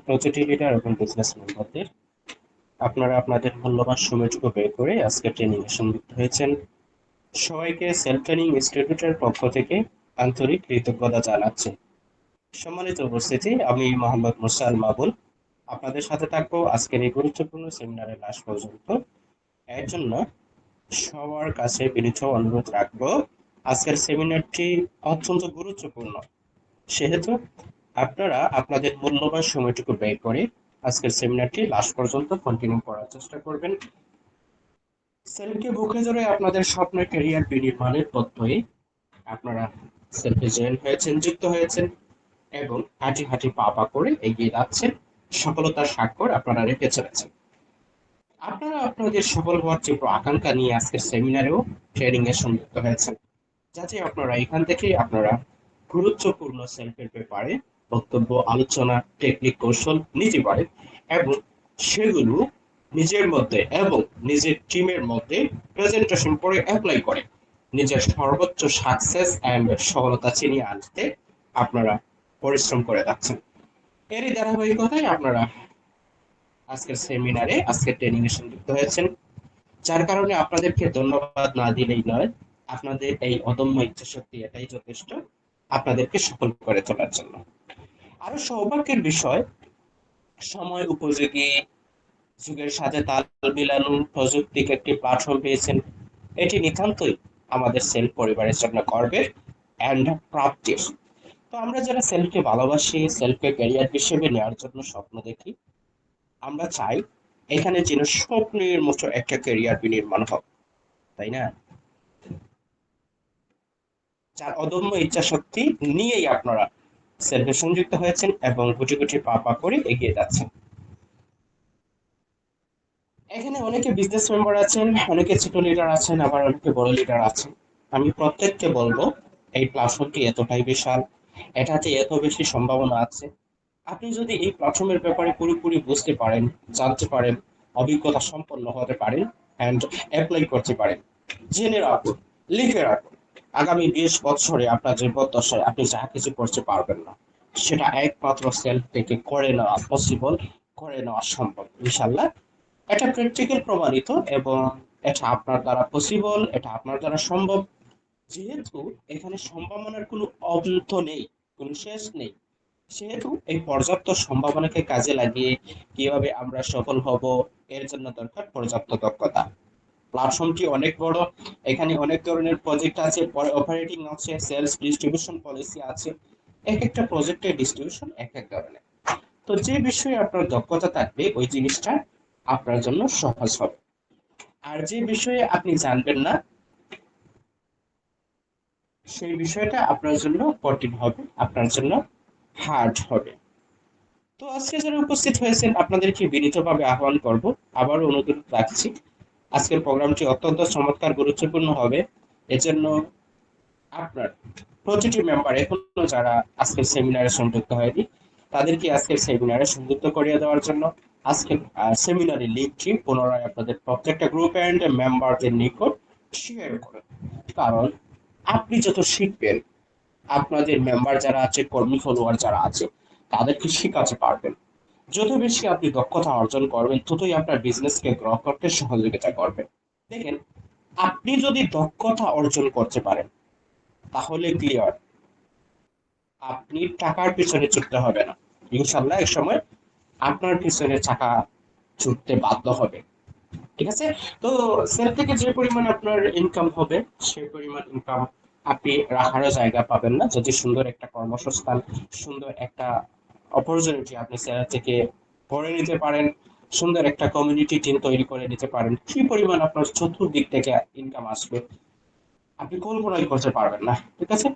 প্রতিটি লিডার এবং বিজনেস মেম্বারদের আপনারা আপনাদের মূল্যবান সময়টুকু বের করে আজকে ট্রেনিং এ সংযুক্ত হয়েছেন। সবাইকে সেলফ ট্রেনিং ইনস্টিটিউটের পক্ষ থেকে আন্তরিক কৃতজ্ঞতা জানাচ্ছি। সম্মানিত উপস্থিতি, আমি মোহাম্মদ মুসাল মাবুল আপনাদের সাথে থাকবো আজকের এই গুরুত্বপূর্ণ সেমিনারের লাস্ট পর্যন্ত। এর জন্য সবার কাছে বিনীত অনুরোধ রাখবো, আজকের সেমিনারটি অত্যন্ত গুরুত্বপূর্ণ, সেহেতু আপনারা আপনাদের মূল্যবান সময়টুকু ব্যয় করে আজকের সেমিনারটি লাস্ট পর্যন্ত কন্টিনিউ করার চেষ্টা করবেন। সেলফকে বুকে ধরে আপনাদের স্বপ্নের ক্যারিয়ার বিনির্মাণের পথে আপনারা সেলফে জয়েন হয়েছেন, যুক্ত হয়েছেন এবং হাঁটি হাঁটি পা পা করে এগিয়ে যাচ্ছেন। সফলতার স্বাক্ষর আপনারা রেখে চলেছেন। আপনারা আপনাদের সফল হওয়ার তীব্র আকাঙ্ক্ষা নিয়ে আজকের সেমিনারেও ট্রেনিং এ সংযুক্ত হয়েছেন, যাতে আপনারা এখান থেকে আপনারা গুরুত্বপূর্ণ সেলফের ব্যাপারে বক্তব্য, আলোচনা, টেকনিক, কৌশল নিতে পারেন এবং সেগুলো নিজের মধ্যে এবং নিজের টিমের মধ্যে প্রেজেন্টেশন করে অ্যাপ্লাই করে নিজের সর্বোচ্চ সাকসেস এন্ড সফলতা ছিনিয়ে আনতে আপনারা পরিশ্রম করে যাচ্ছেন। এরই ধারাবাহিকতায় আপনারা আজকের সেমিনারে আজকের ট্রেনিং এ সংযুক্ত হয়েছেন, যার কারণে আপনাদেরকে ধন্যবাদ না দিলেই নয়। আপনাদের এই অদম্য ইচ্ছাশক্তি এটাই যথেষ্ট আপনাদেরকে সফল করে তোলার জন্য। আরো সৌভাগ্যের বিষয়, সময় উপযোগী, যুগের সাথে তাল মিলানো প্রযুক্তিকে একটি প্ল্যাটফর্ম পেয়েছেন। এটি নিতান্তই আমাদের সেলফ পরিবারের জন্য গর্বের এন্ড প্রাপ্তির। তো আমরা যারা সেলফকে ভালোবাসি, সেলফকে ক্যারিয়ার হিসেবে নেওয়ার জন্য স্বপ্ন দেখি, আমরা চাই এখানে যেন স্বপ্নের মতো একটা ক্যারিয়ার বিনির্মাণ হোক, তাই না? যার অদম্য ইচ্ছা শক্তি নিয়েই আপনারা সেলফে সংযুক্ত হয়েছেন এবং গুটি গুটি পা পা করে এগিয়ে যাচ্ছেন। এখানে অনেকে বিজনেস মেম্বার আছেন, অনেকে ছোট লিডার আছেন, আবার অনেকে বড় লিডার আছেন। আমি প্রত্যেককে বলবো, এই প্ল্যাটফর্মটি এতটাই বিশাল, এটাতে এত বেশি সম্ভাবনা আছে। আপনি যদি এই প্ল্যাটফর্মের ব্যাপারে পুরোপুরি বুঝতে পারেন, জানতে পারেন, অভিজ্ঞতা সম্পন্ন হতে পারেন এন্ড অ্যাপ্লাই করতে পারেন, জেনে রাখুন, লিখে রাখুন, আগামী 20 বছরে আপনার জীবদ্দশায় আপনি যা কিছু করতে পারবেন না, সেটা একমাত্র সেলফ থেকে করে নেওয়া পসিবল, করে নেওয়া সম্ভব ইনশাল্লাহ। এটা প্র্যাকটিক্যাল প্রমাণিত এবং এটা আপনার দ্বারা পসিবল, এটা আপনার দ্বারা সম্ভব। যেহেতু এখানে সম্ভাবনার কোনো অন্ত নেই, কোনো শেষ নেই, সেহেতু এই পর্যাপ্ত সম্ভাবনাকে কাজে লাগিয়ে কিভাবে আমরা সফল হব, এর জন্য দরকার পর্যাপ্ত দক্ষতা। প্ল্যাটফর্মটি অনেক বড়, এখানে অনেক ধরনের প্রজেক্ট আছে, অপারেটিং আছে, সেলস ডিস্ট্রিবিউশন পলিসি আছে। এক একটা প্রজেক্টের ডিস্ট্রিবিউশন এক এক ধরনের। তো যে বিষয়ে আপনার দক্ষতা থাকবে ওই জিনিসটা আপনার জন্য সহজ হবে, আর যে বিষয়ে আপনি জানবেন না সেই বিষয়টা আপনার জন্য কঠিন হবে, আপনার জন্য হার্ড হবে। তো আজকে যারা উপস্থিত হয়েছেন আপনাদেরকে বিনীতভাবে আহ্বান করব, আবারও অনুরোধ রাখছি, আজকের প্রোগ্রামটি অত্যন্ত চমৎকার, গুরুত্বপূর্ণ হবে। এজন্য আপনার প্রতিটি মেম্বার এখনো যারা আজকের সেমিনারে সংযুক্ত হয়নি, তাদেরকে আজকের সেমিনারে সংযুক্ত করিয়ে দেওয়ার জন্য আজকের সেমিনারের লিঙ্কটি পুনরায় আপনাদের প্রত্যেকটা গ্রুপ এন্ড মেম্বারদের নিকট শেয়ার করুন। কারণ আপনি যত শিখবেন, আপনাদের মেম্বার যারা আছে, কর্মী ফলোয়ার যারা আছে, তাদেরকে শেখাতে পারবেন। যত বেশি আপনি দক্ষতা অর্জন করবেন, ততই আপনার বিজনেসকে গ্রো করতে সহযোগিতা করবে। দেখেন, আপনি যদি দক্ষতা অর্জন করতে পারেন, তাহলে ক্লিয়ার, আপনি টাকার পিছনে ছুটতে হবে না। ইনশাল্লাহ এক সময় আপনার পিছনে চাকা ছুটতে বাধ্য হবে। ঠিক আছে? তো সেল থেকে যে পরিমাণ আপনার ইনকাম হবে, সেই পরিমাণ ইনকাম আপনি রাখারও জায়গা পাবেন না যদি সুন্দর একটা কর্মসংস্থান, সুন্দর একটা অপরচুনিটি আপনি সেল থেকে করে নিতে পারেন, সুন্দর একটা কমিউনিটি টিম তৈরি করে নিতে পারেন। কি পরিমাণ আপনার চতুর্দিক থেকে ইনকাম আসবে আপনি কল্পনাই করতে পারবেন না। ঠিক আছে?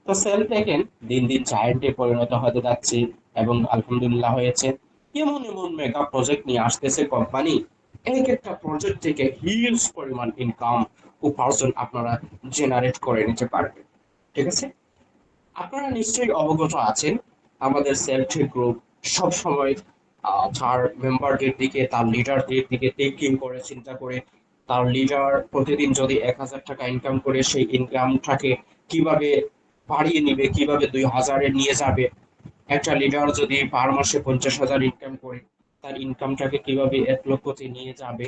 তো সেল দেখেন দিন দিন জায়ান্টে পরিণত হতে যাচ্ছে এবং আলহামদুলিল্লাহ হয়েছে। এমন এমন মেগা প্রজেক্ট নিয়ে আসতেছে কোম্পানি, এক একটা প্রজেক্ট থেকে হিউজ পরিমাণ ইনকাম, উপার্জন আপনারা জেনারেট করে নিতে পারবেন। ঠিক আছে? আপনারা নিশ্চয়ই অবগত আছেন, আমাদের সেলফ গ্রুপ সব সময় তার মেম্বারদের দিকে, তার লিডারদের দিকে থিঙ্কিং করে, চিন্তা করে, তার লিডার প্রতিদিন যদি 1000 টাকা ইনকাম করে সেই ইনকামটাকে কিভাবে বাড়িয়ে নিবে, কিভাবে 2000-এ নিয়ে যাবে, একটা লিডার যদি পার মাসে 50,000 ইনকাম করে, তার ইনকামটাকে কিভাবে 1 লক্ষতে নিয়ে যাবে,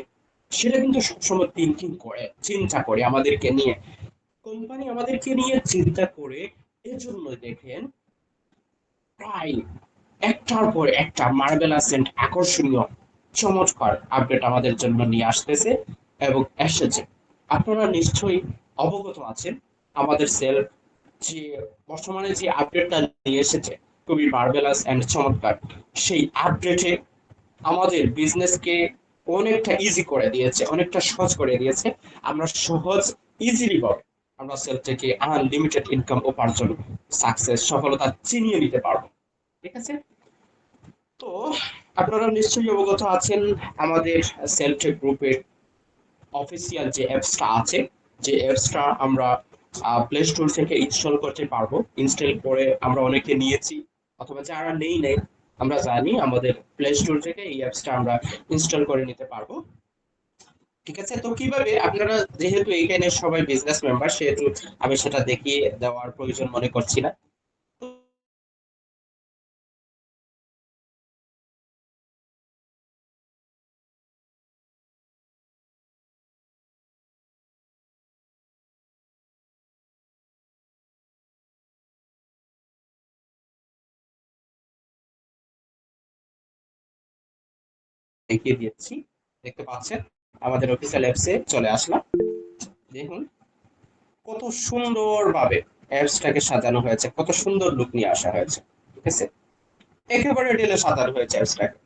সেটা কিন্তু সবসময় থিঙ্কিং করে, চিন্তা করে আমাদেরকে নিয়ে। কোম্পানি আমাদেরকে নিয়ে চিন্তা করে। এজন্যই দেখেন প্রায় একটার পর একটা মার্ভেলাস এন্ড আকর্ষণীয় চমৎকার আপডেট আমাদের জন্য নিয়ে আসতেছে এবং এসেছে। আপনারা নিশ্চয়ই অবগত আছেন আমাদের সেল যে বর্তমানে যে আপডেটটা নিয়ে এসেছে, খুবই মার্ভেলাস এন্ড চমৎকার। সেই আপডেটে আমাদের বিজনেসকে অনেকটা ইজি করে দিয়েছে, অনেকটা সহজ করে দিয়েছে। আমরা সহজ ইজিলি ভাবে আমরা সেল থেকে আনলিমিটেড ইনকাম উপার্জন, সাকসেস, সফলতা চিনিয়ে নিতে পারবো। ঠিক আছে? তো আপনারা নিশ্চয়ই অবগত আছেন আমাদের সেলটেক গ্রুপের অফিসিয়াল যে অ্যাপসটা আছে, যে অ্যাপসটা আমরা প্লে স্টোর থেকে ইনস্টল করতে পারবো। ইনস্টল করে আমরা অনেকে নিয়েছি, অথবা যারা নেই আমরা জানি আমাদের প্লে স্টোর থেকে এই অ্যাপসটা আমরা ইনস্টল করে নিতে পারবো। ঠিক আছে? তো কিভাবে আপনারা, যেহেতু এইখানে সবাই বিজনেস মেম্বার, সেহেতু আমি সেটা দেখিয়ে দেওয়ার প্রয়োজন মনে করছি না। দেখিয়ে দিচ্ছি, দেখতে পাচ্ছেন আমাদের অফিসিয়াল অ্যাপসে চলে আসলাম। দেখুন কত সুন্দরভাবে অ্যাপসটাকে সাজানো হয়েছে, কত সুন্দর লুক নিয়ে আসা হয়েছে। ঠিক আছে? একেবারে ঢেলে সাজানো হয়েছে অ্যাপসটাকে।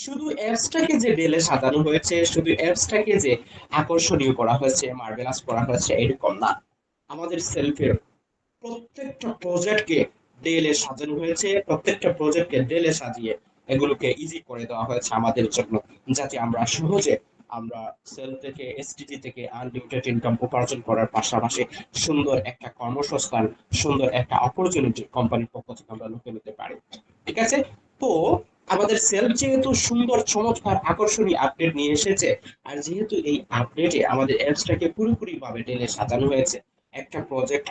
শুধু অ্যাপসটাকে যে ঢেলে সাজানো হয়েছে, শুধু অ্যাপসটাকে যে আকর্ষণীয় করা হয়েছে, মার্ভেলাস করা হয়েছে, এরকম না। আমাদের সেলফের প্রত্যেকটা প্রজেক্টকে ঢেলে সাজানো হয়েছে, প্রত্যেকটা প্রজেক্টকে ঢেলে সাজিয়ে এগুলোকে ইজি করে দেওয়া হয়েছে আমাদের জন্য, যাতে আমরা সহজে আমরা সেল থেকে, এসটিডি থেকে আনলিমিটেড ইনকাম উপার্জন করার পাশাপাশি সুন্দর একটা কর্মসংস্থান, সুন্দর একটা অপরচুনিটি কোম্পানির পক্ষ থেকে আমরা লুকে নিতে পারি। ঠিক আছে? তো আমাদের সেল যেহেতু সুন্দর চমৎকার আকর্ষণীয় আপডেট নিয়ে এসেছে, আর যেহেতু এই আপডেটে আমাদের অ্যাপসটাকে পুরোপুরি ভাবে ঢেলে সাজানো হয়েছে, একটা প্রজেক্ট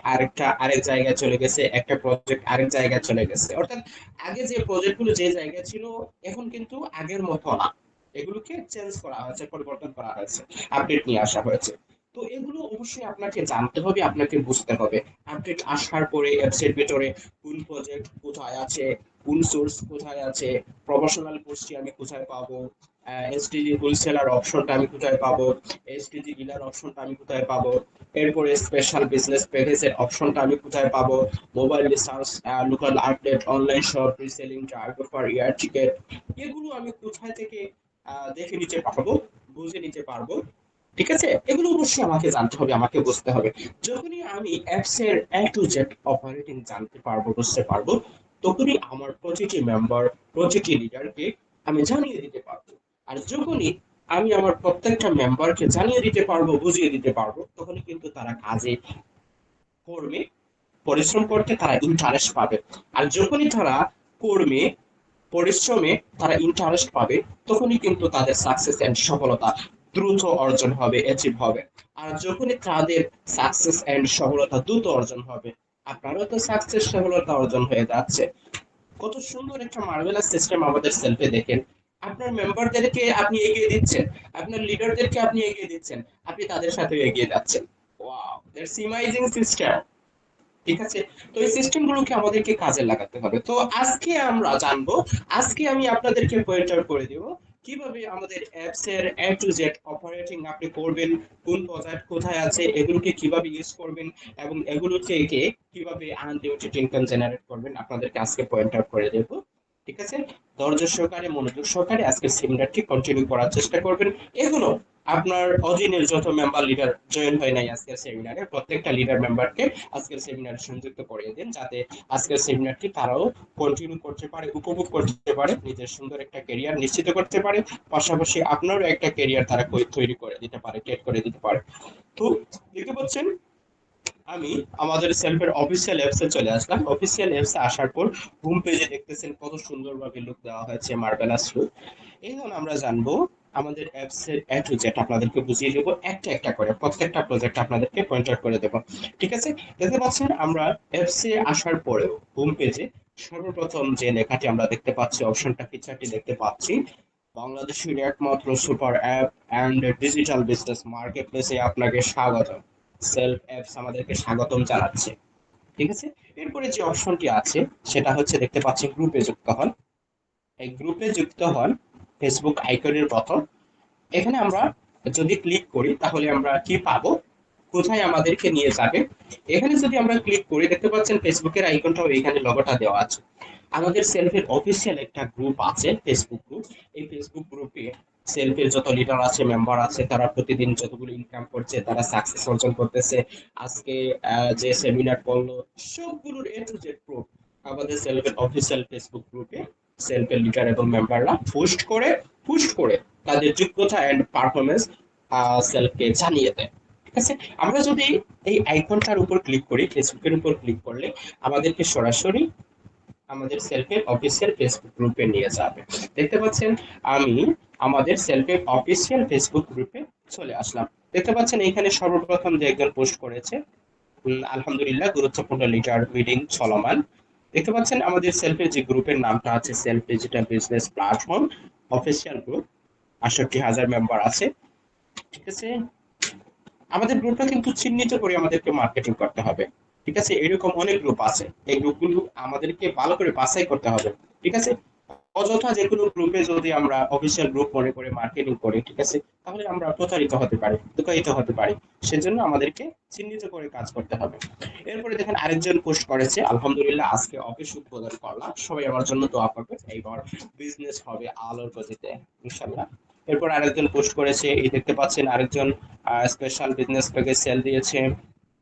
আরেক জায়গায় চলে গেছে, একটা প্রজেক্ট আরেক জায়গায় চলে গেছে, অর্থাৎ আগে যে প্রজেক্ট গুলো যে জায়গায় ছিল, এখন কিন্তু আগের মতো না। এগুলোকে চেঞ্জ করা হয়েছে, পরিবর্তন করা হয়েছে, আপডেট নিয়ে আসা হয়েছে। তো এগুলো অবশ্যই আপনাকে জানতে হবে, আপনাকে বুঝতে হবে। আপডেট আসার পরে অ্যাপসের ভিতরে কোন প্রজেক্ট কোথায় আছে, কোন সোর্স কোথায় আছে, প্রমোশনাল পোস্টটি আমি কোথায় পাবো, এসটিজি হোলসেলার অপশনটা আমি কোথায় পাবো, এসটিজি ডিলার অপশনটা আমি কোথায় পাবো, এরপরে স্পেশাল বিজনেস প্যাকেজের অপশনটা আমি কোথায় পাবো, mobile research, local update, online shop, reselling, target offer, air ticket, এগুলো আমি কোথায় থেকে দেখে নিতে পারবো, বুঝে নিতে পারবো। ঠিক আছে? এগুলো অবশ্যই আমাকে জানতে হবে, আমাকে বুঝতে হবে। যখনই আমি অ্যাপস এর এ টু জেড অপারেটিং জানতে পারবো, বুঝতে পারবো, তখনই আমার প্রতিটি মেম্বার, প্রতিটি লিডারকে আমি জানিয়ে দিতে পারবো। আর যখনই আমি আমার প্রত্যেকটা মেম্বারকে জানিয়ে দিতে পারবো, বুঝিয়ে দিতে পারবো, তখনই কিন্তু তারা কাজে, কর্মে, পরিশ্রম করতে তারা ইন্টারেস্ট পাবে। আর যখনই তারা কর্মে, পরিশ্রমে তারা ইন্টারেস্ট পাবে, তখনই কিন্তু তাদের সাকসেস এন্ড সফলতা দ্রুত অর্জন হবে, অ্যাচিভ হবে। আর যখনই তাদের সাকসেস এন্ড সফলতা দ্রুত অর্জন হবে, আপনারও তো সাকসেস সফলতা অর্জন হয়ে যাচ্ছে। কত সুন্দর একটা মার্ভেলাস সিস্টেম আমাদের সেলফে দেখেন। আপনার মেম্বারদেরকে আপনি এগিয়ে দিচ্ছেন, আপনার লিডারদেরকে আপনি এগিয়ে দিচ্ছেন, আপনি তাদের সাথে এগিয়ে যাচ্ছেন। Wow, that's imaging system. ঠিক আছে? তো এই সিস্টেম গুলোকে আমাদেরকে কাজে লাগাতে হবে। তো আজকে আমরা জানবো, আজকে আমি আপনাদেরকে পয়েন্ট আউট করে দিব কিভাবে আমাদের অ্যাপস এর এ টু জেড অপারেটিং আপনি করবেন, কোন প্রজেক্ট কোথায় আছে, এগুলোকে কিভাবে ইউজ করবেন, এবং এগুলো থেকে কিভাবে আনলিমিটেড ইনকাম জেনারেট করবেন, আপনাদেরকে আজকে পয়েন্ট আউট করে দেব। ঠিক আছে? ধৈর্য সহকারে, মনোযোগ সহকারে আজকে সেমিনারটি কন্টিনিউ করার চেষ্টা করবেন। এগুলো আপনার অধীনের যত মেম্বার লিডার জয়েন হয় নাই আজকের সেমিনারে, প্রত্যেকটা লিডার মেম্বারকে আজকের সেমিনারে সংযুক্ত করিয়ে দিন, যাতে আজকের সেমিনারটি তারাও কন্টিনিউ করতে পারে, উপভোগ করতে পারে, নিজের সুন্দর একটা ক্যারিয়ার নিশ্চিত করতে পারে, পাশাপাশি আপনারও একটা ক্যারিয়ার তারা তৈরি করে দিতে পারে, ক্রিয়েট করে দিতে পারে। তো দেখতে পাচ্ছেন আমি আমাদের সেলফের অফিসিয়াল অ্যাপসে চলে আসলাম। অফিসিয়াল অ্যাপসে আসার পর হোম পেজে দেখতেছেন কত সুন্দরভাবে লুক দেওয়া হয়েছে, মার্বেলাস লুক। এখন আমরা জানবো আমাদের অ্যাপস এর এ টু জেড আপনাদেরকে বুঝিয়ে দেবো একটা একটা করে, প্রত্যেকটা প্রজেক্ট আপনাদেরকে পয়েন্ট আউট করে দেবো। ঠিক আছে, দেখতে পাচ্ছেন আমরা অ্যাপস এ আসার পরেও হোম পেজে সর্বপ্রথম যে লেখাটি আমরা দেখতে পাচ্ছি, অপশনটা ফিচারটি দেখতে পাচ্ছি, বাংলাদেশের একমাত্র super app and digital business market প্লেসে আপনাকে স্বাগত। সেলফ অ্যাপস আমাদেরকে স্বাগতম জানাচ্ছে। ঠিক আছে, এরপরে যে অপশনটি আছে সেটা হচ্ছে দেখতে পাচ্ছি গ্রুপে যুক্ত হন। এই গ্রুপে যুক্ত হন ফেসবুক আইকনের মতো। এখানে আমরা যদি ক্লিক করি তাহলে আমরা কি পাবো, কোথায় আমাদেরকে নিয়ে যাবে। এখানে যদি আমরা ক্লিক করি দেখতে পাচ্ছেন ফেসবুকের আইকনটাও এখানে লগোটা দেওয়া আছে। আমাদের সেলফের অফিসিয়াল একটা গ্রুপ আছে, ফেসবুক গ্রুপ। এই ফেসবুক গ্রুপে সেলফের যত লিডার আছে, মেম্বার আছে, তারা প্রতিদিন যতগুলো ইনকাম করছে, তারা সাকসেস অর্জন করতেছে, আজকে যে সেমিনার করলো, সবগুলোর এ টু জেড প্রুফ আমাদের সেলফের অফিসিয়াল ফেসবুক গ্রুপে সেলফের লিডার এবং মেম্বাররা পোস্ট করে তাদের যোগ্যতা এন্ড পারফরমেন্স সেলফকে জানিয়ে দেয়। ঠিক আছে, আমরা যদি এই আইকনটার উপর ক্লিক করি, ফেসবুকের উপর ক্লিক করলে আমাদেরকে সরাসরি আমাদের সেলফের অফিসিয়াল ফেসবুক গ্রুপে নিয়ে যাবে। দেখতে পাচ্ছেন আমি আমাদের সেলফের অফিসিয়াল ফেসবুক গ্রুপে চলে আসলাম। দেখতে পাচ্ছেন এখানে সর্বপ্রথম যে একজন পোস্ট করেছে, আলহামদুলিল্লাহ গুরুত্বপূর্ণ লিডার মিটিং চলমান। দেখতে পাচ্ছেন আমাদের সেলফের যে গ্রুপের নামটা আছে self digital business platform official group, ৬৮,০০০ member আছে। ঠিক আছে, আমাদের গ্রুপটা কিন্তু চিহ্নিত করে আমাদেরকে মার্কেটিং করতে হবে। ঠিক আছে, এরকম অনেক গ্রুপ আছে, এই গ্রুপগুলো আমাদেরকে ভালো করে বাছাই করতে হবে। ঠিক আছে, অযথা যে কোনো গ্রুপে যদি আমরা অফিসিয়াল গ্রুপ মনে করে মার্কেটিং করি, ঠিক আছে, তাহলে আমরা প্রতারিত হতে পারি, প্রতারিত হতে পারি। সেজন্য আমাদেরকে চিহ্নিত করে কাজ করতে হবে। এরপরে দেখেন আরেকজন পোস্ট করেছে, আলহামদুলিল্লাহ আজকে অফিস উদ্বোধন করলাম, সবাই আমার জন্য দোয়া করবে, এইবার বিজনেস হবে আলোর গতিতে ইনশাল্লাহ। এরপর আরেকজন পোস্ট করেছে, এই দেখতে পাচ্ছেন আরেকজন স্পেশাল বিজনেস প্যাকেজ সেল দিয়েছে।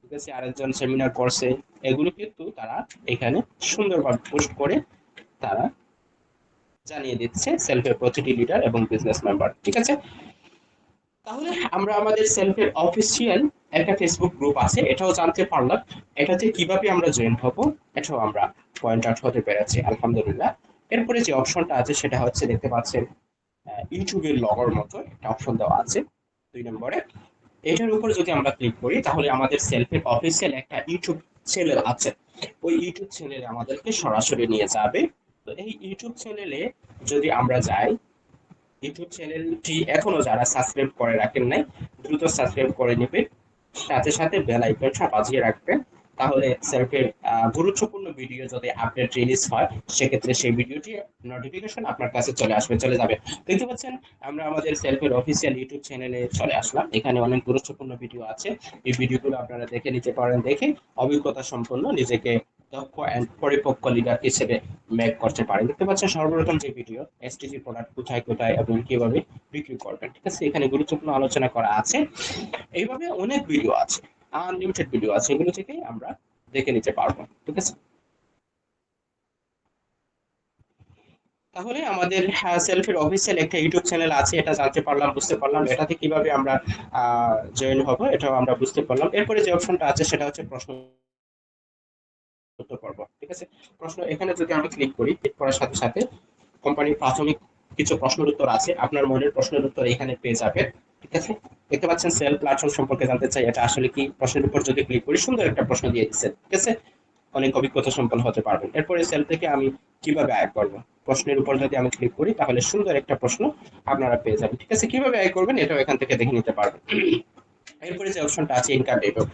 ঠিক আছে, আরেকজন সেমিনার করছে। এগুলো কিন্তু তারা এখানে সুন্দরভাবে পোস্ট করে তারা জানিয়ে দিচ্ছে সেলফের প্রতিটি লিডার এবং বিজনেস মেম্বার। ঠিক আছে, তাহলে আমরা আমাদের সেলফের অফিসিয়াল একটা ফেসবুক গ্রুপ আছে, এটাও জানতে পারলাম। এটাতে কিভাবে আমরা জয়েন হব এটাও আমরা পয়েন্ট আউট হতে পেরেছি, আলহামদুলিল্লাহ। এরপরে যে অপশনটা আছে সেটা হচ্ছে দেখতে পাচ্ছেন ইউটিউবের লগের মতো একটা অপশন দেওয়া আছে 2 নম্বরে। এটার উপর যদি আমরা ক্লিক করি তাহলে আমাদের সেলফের অফিসিয়াল একটা ইউটিউব চ্যানেল আছে, ওই ইউটিউব চ্যানেলে আমাদেরকে সরাসরি নিয়ে যাবে। তো এই ইউটিউব চ্যানেলে যদি আমরা যাই, ইউটিউব চ্যানেলটি এখনো যারা সাবস্ক্রাইব করে রাখেন নাই দ্রুত সাবস্ক্রাইব করে নেবে, সাথে সাথে বেল আইকনটা বাজিয়ে রাখবেন। তাহলে সেলফের গুরুত্বপূর্ণ ভিডিও যদি আপডেট রিলিজ হয় সেক্ষেত্রে সেই ভিডিওটি নোটিফিকেশন আপনার কাছে চলে যাবে। দেখতে পাচ্ছেন আমরা আমাদের সেলফের অফিসিয়াল ইউটিউব চ্যানেলে চলে আসলাম। এখানে অনেক গুরুত্বপূর্ণ ভিডিও আছে, এই ভিডিওগুলো আপনারা দেখে নিতে পারেন, দেখে অভিজ্ঞতা সম্পন্ন নিজেকে দক্ষ এন্ড পরিপক্ক লিডার হিসেবে মেক করতে পারেন। দেখতে পাচ্ছেন সর্বপ্রথম যে ভিডিও এসটিজি প্রোডাক্ট কোথায় কোথায় এবং কিভাবে বিক্রি করবেন। ঠিক আছে, এখানে গুরুত্বপূর্ণ আলোচনা করা আছে। এইভাবে অনেক ভিডিও আছে, আনলিমিটেড ভিডিও আছে, এগুলো থেকেই আমরা দেখে নিতে পারবো। ঠিক আছে, তাহলে আমাদের সেলফের অফিসিয়াল একটা ইউটিউব চ্যানেল আছে, এটা জানতে পারলাম, বুঝতে পারলাম। এটাতে কিভাবে আমরা জয়েন হব এটাও আমরা বুঝতে পারলাম। এরপরে যে অপশনটা আছে সেটা হচ্ছে প্রশ্ন উত্তর পর্ব। ঠিক আছে, প্রশ্ন এখানে যদি আমি ক্লিক করি, ক্লিক করার সাথে সাথে কোম্পানির প্রাথমিক কিছু প্রশ্নের উত্তর আছে, আপনার মনের প্রশ্নের উত্তর এখানে পেয়ে যাবেন। ঠিক আছে, দেখতে পাচ্ছেন সেল প্ল্যাটফর্ম সম্পর্কে জানতে চাই, এটা আসলে কি, প্রশ্নের উপর যদি ক্লিক করি সুন্দর একটা প্রশ্ন দিয়ে দিচ্ছে। ঠিক আছে, অনেক অভিজ্ঞতা সম্পন্ন হতে পারবেন। এরপরে সেল থেকে আমি কিভাবে আয় করব, প্রশ্নের উপর যদি আমি ক্লিক করি তাহলে সুন্দর একটা প্রশ্ন আপনারা পেয়ে যাবেন। ঠিক আছে, কিভাবে আয় করবেন এটাও এখান থেকে দেখে নিতে পারবেন। এরপরে যে অপশনটা আছে ইনকাম রিভিউ।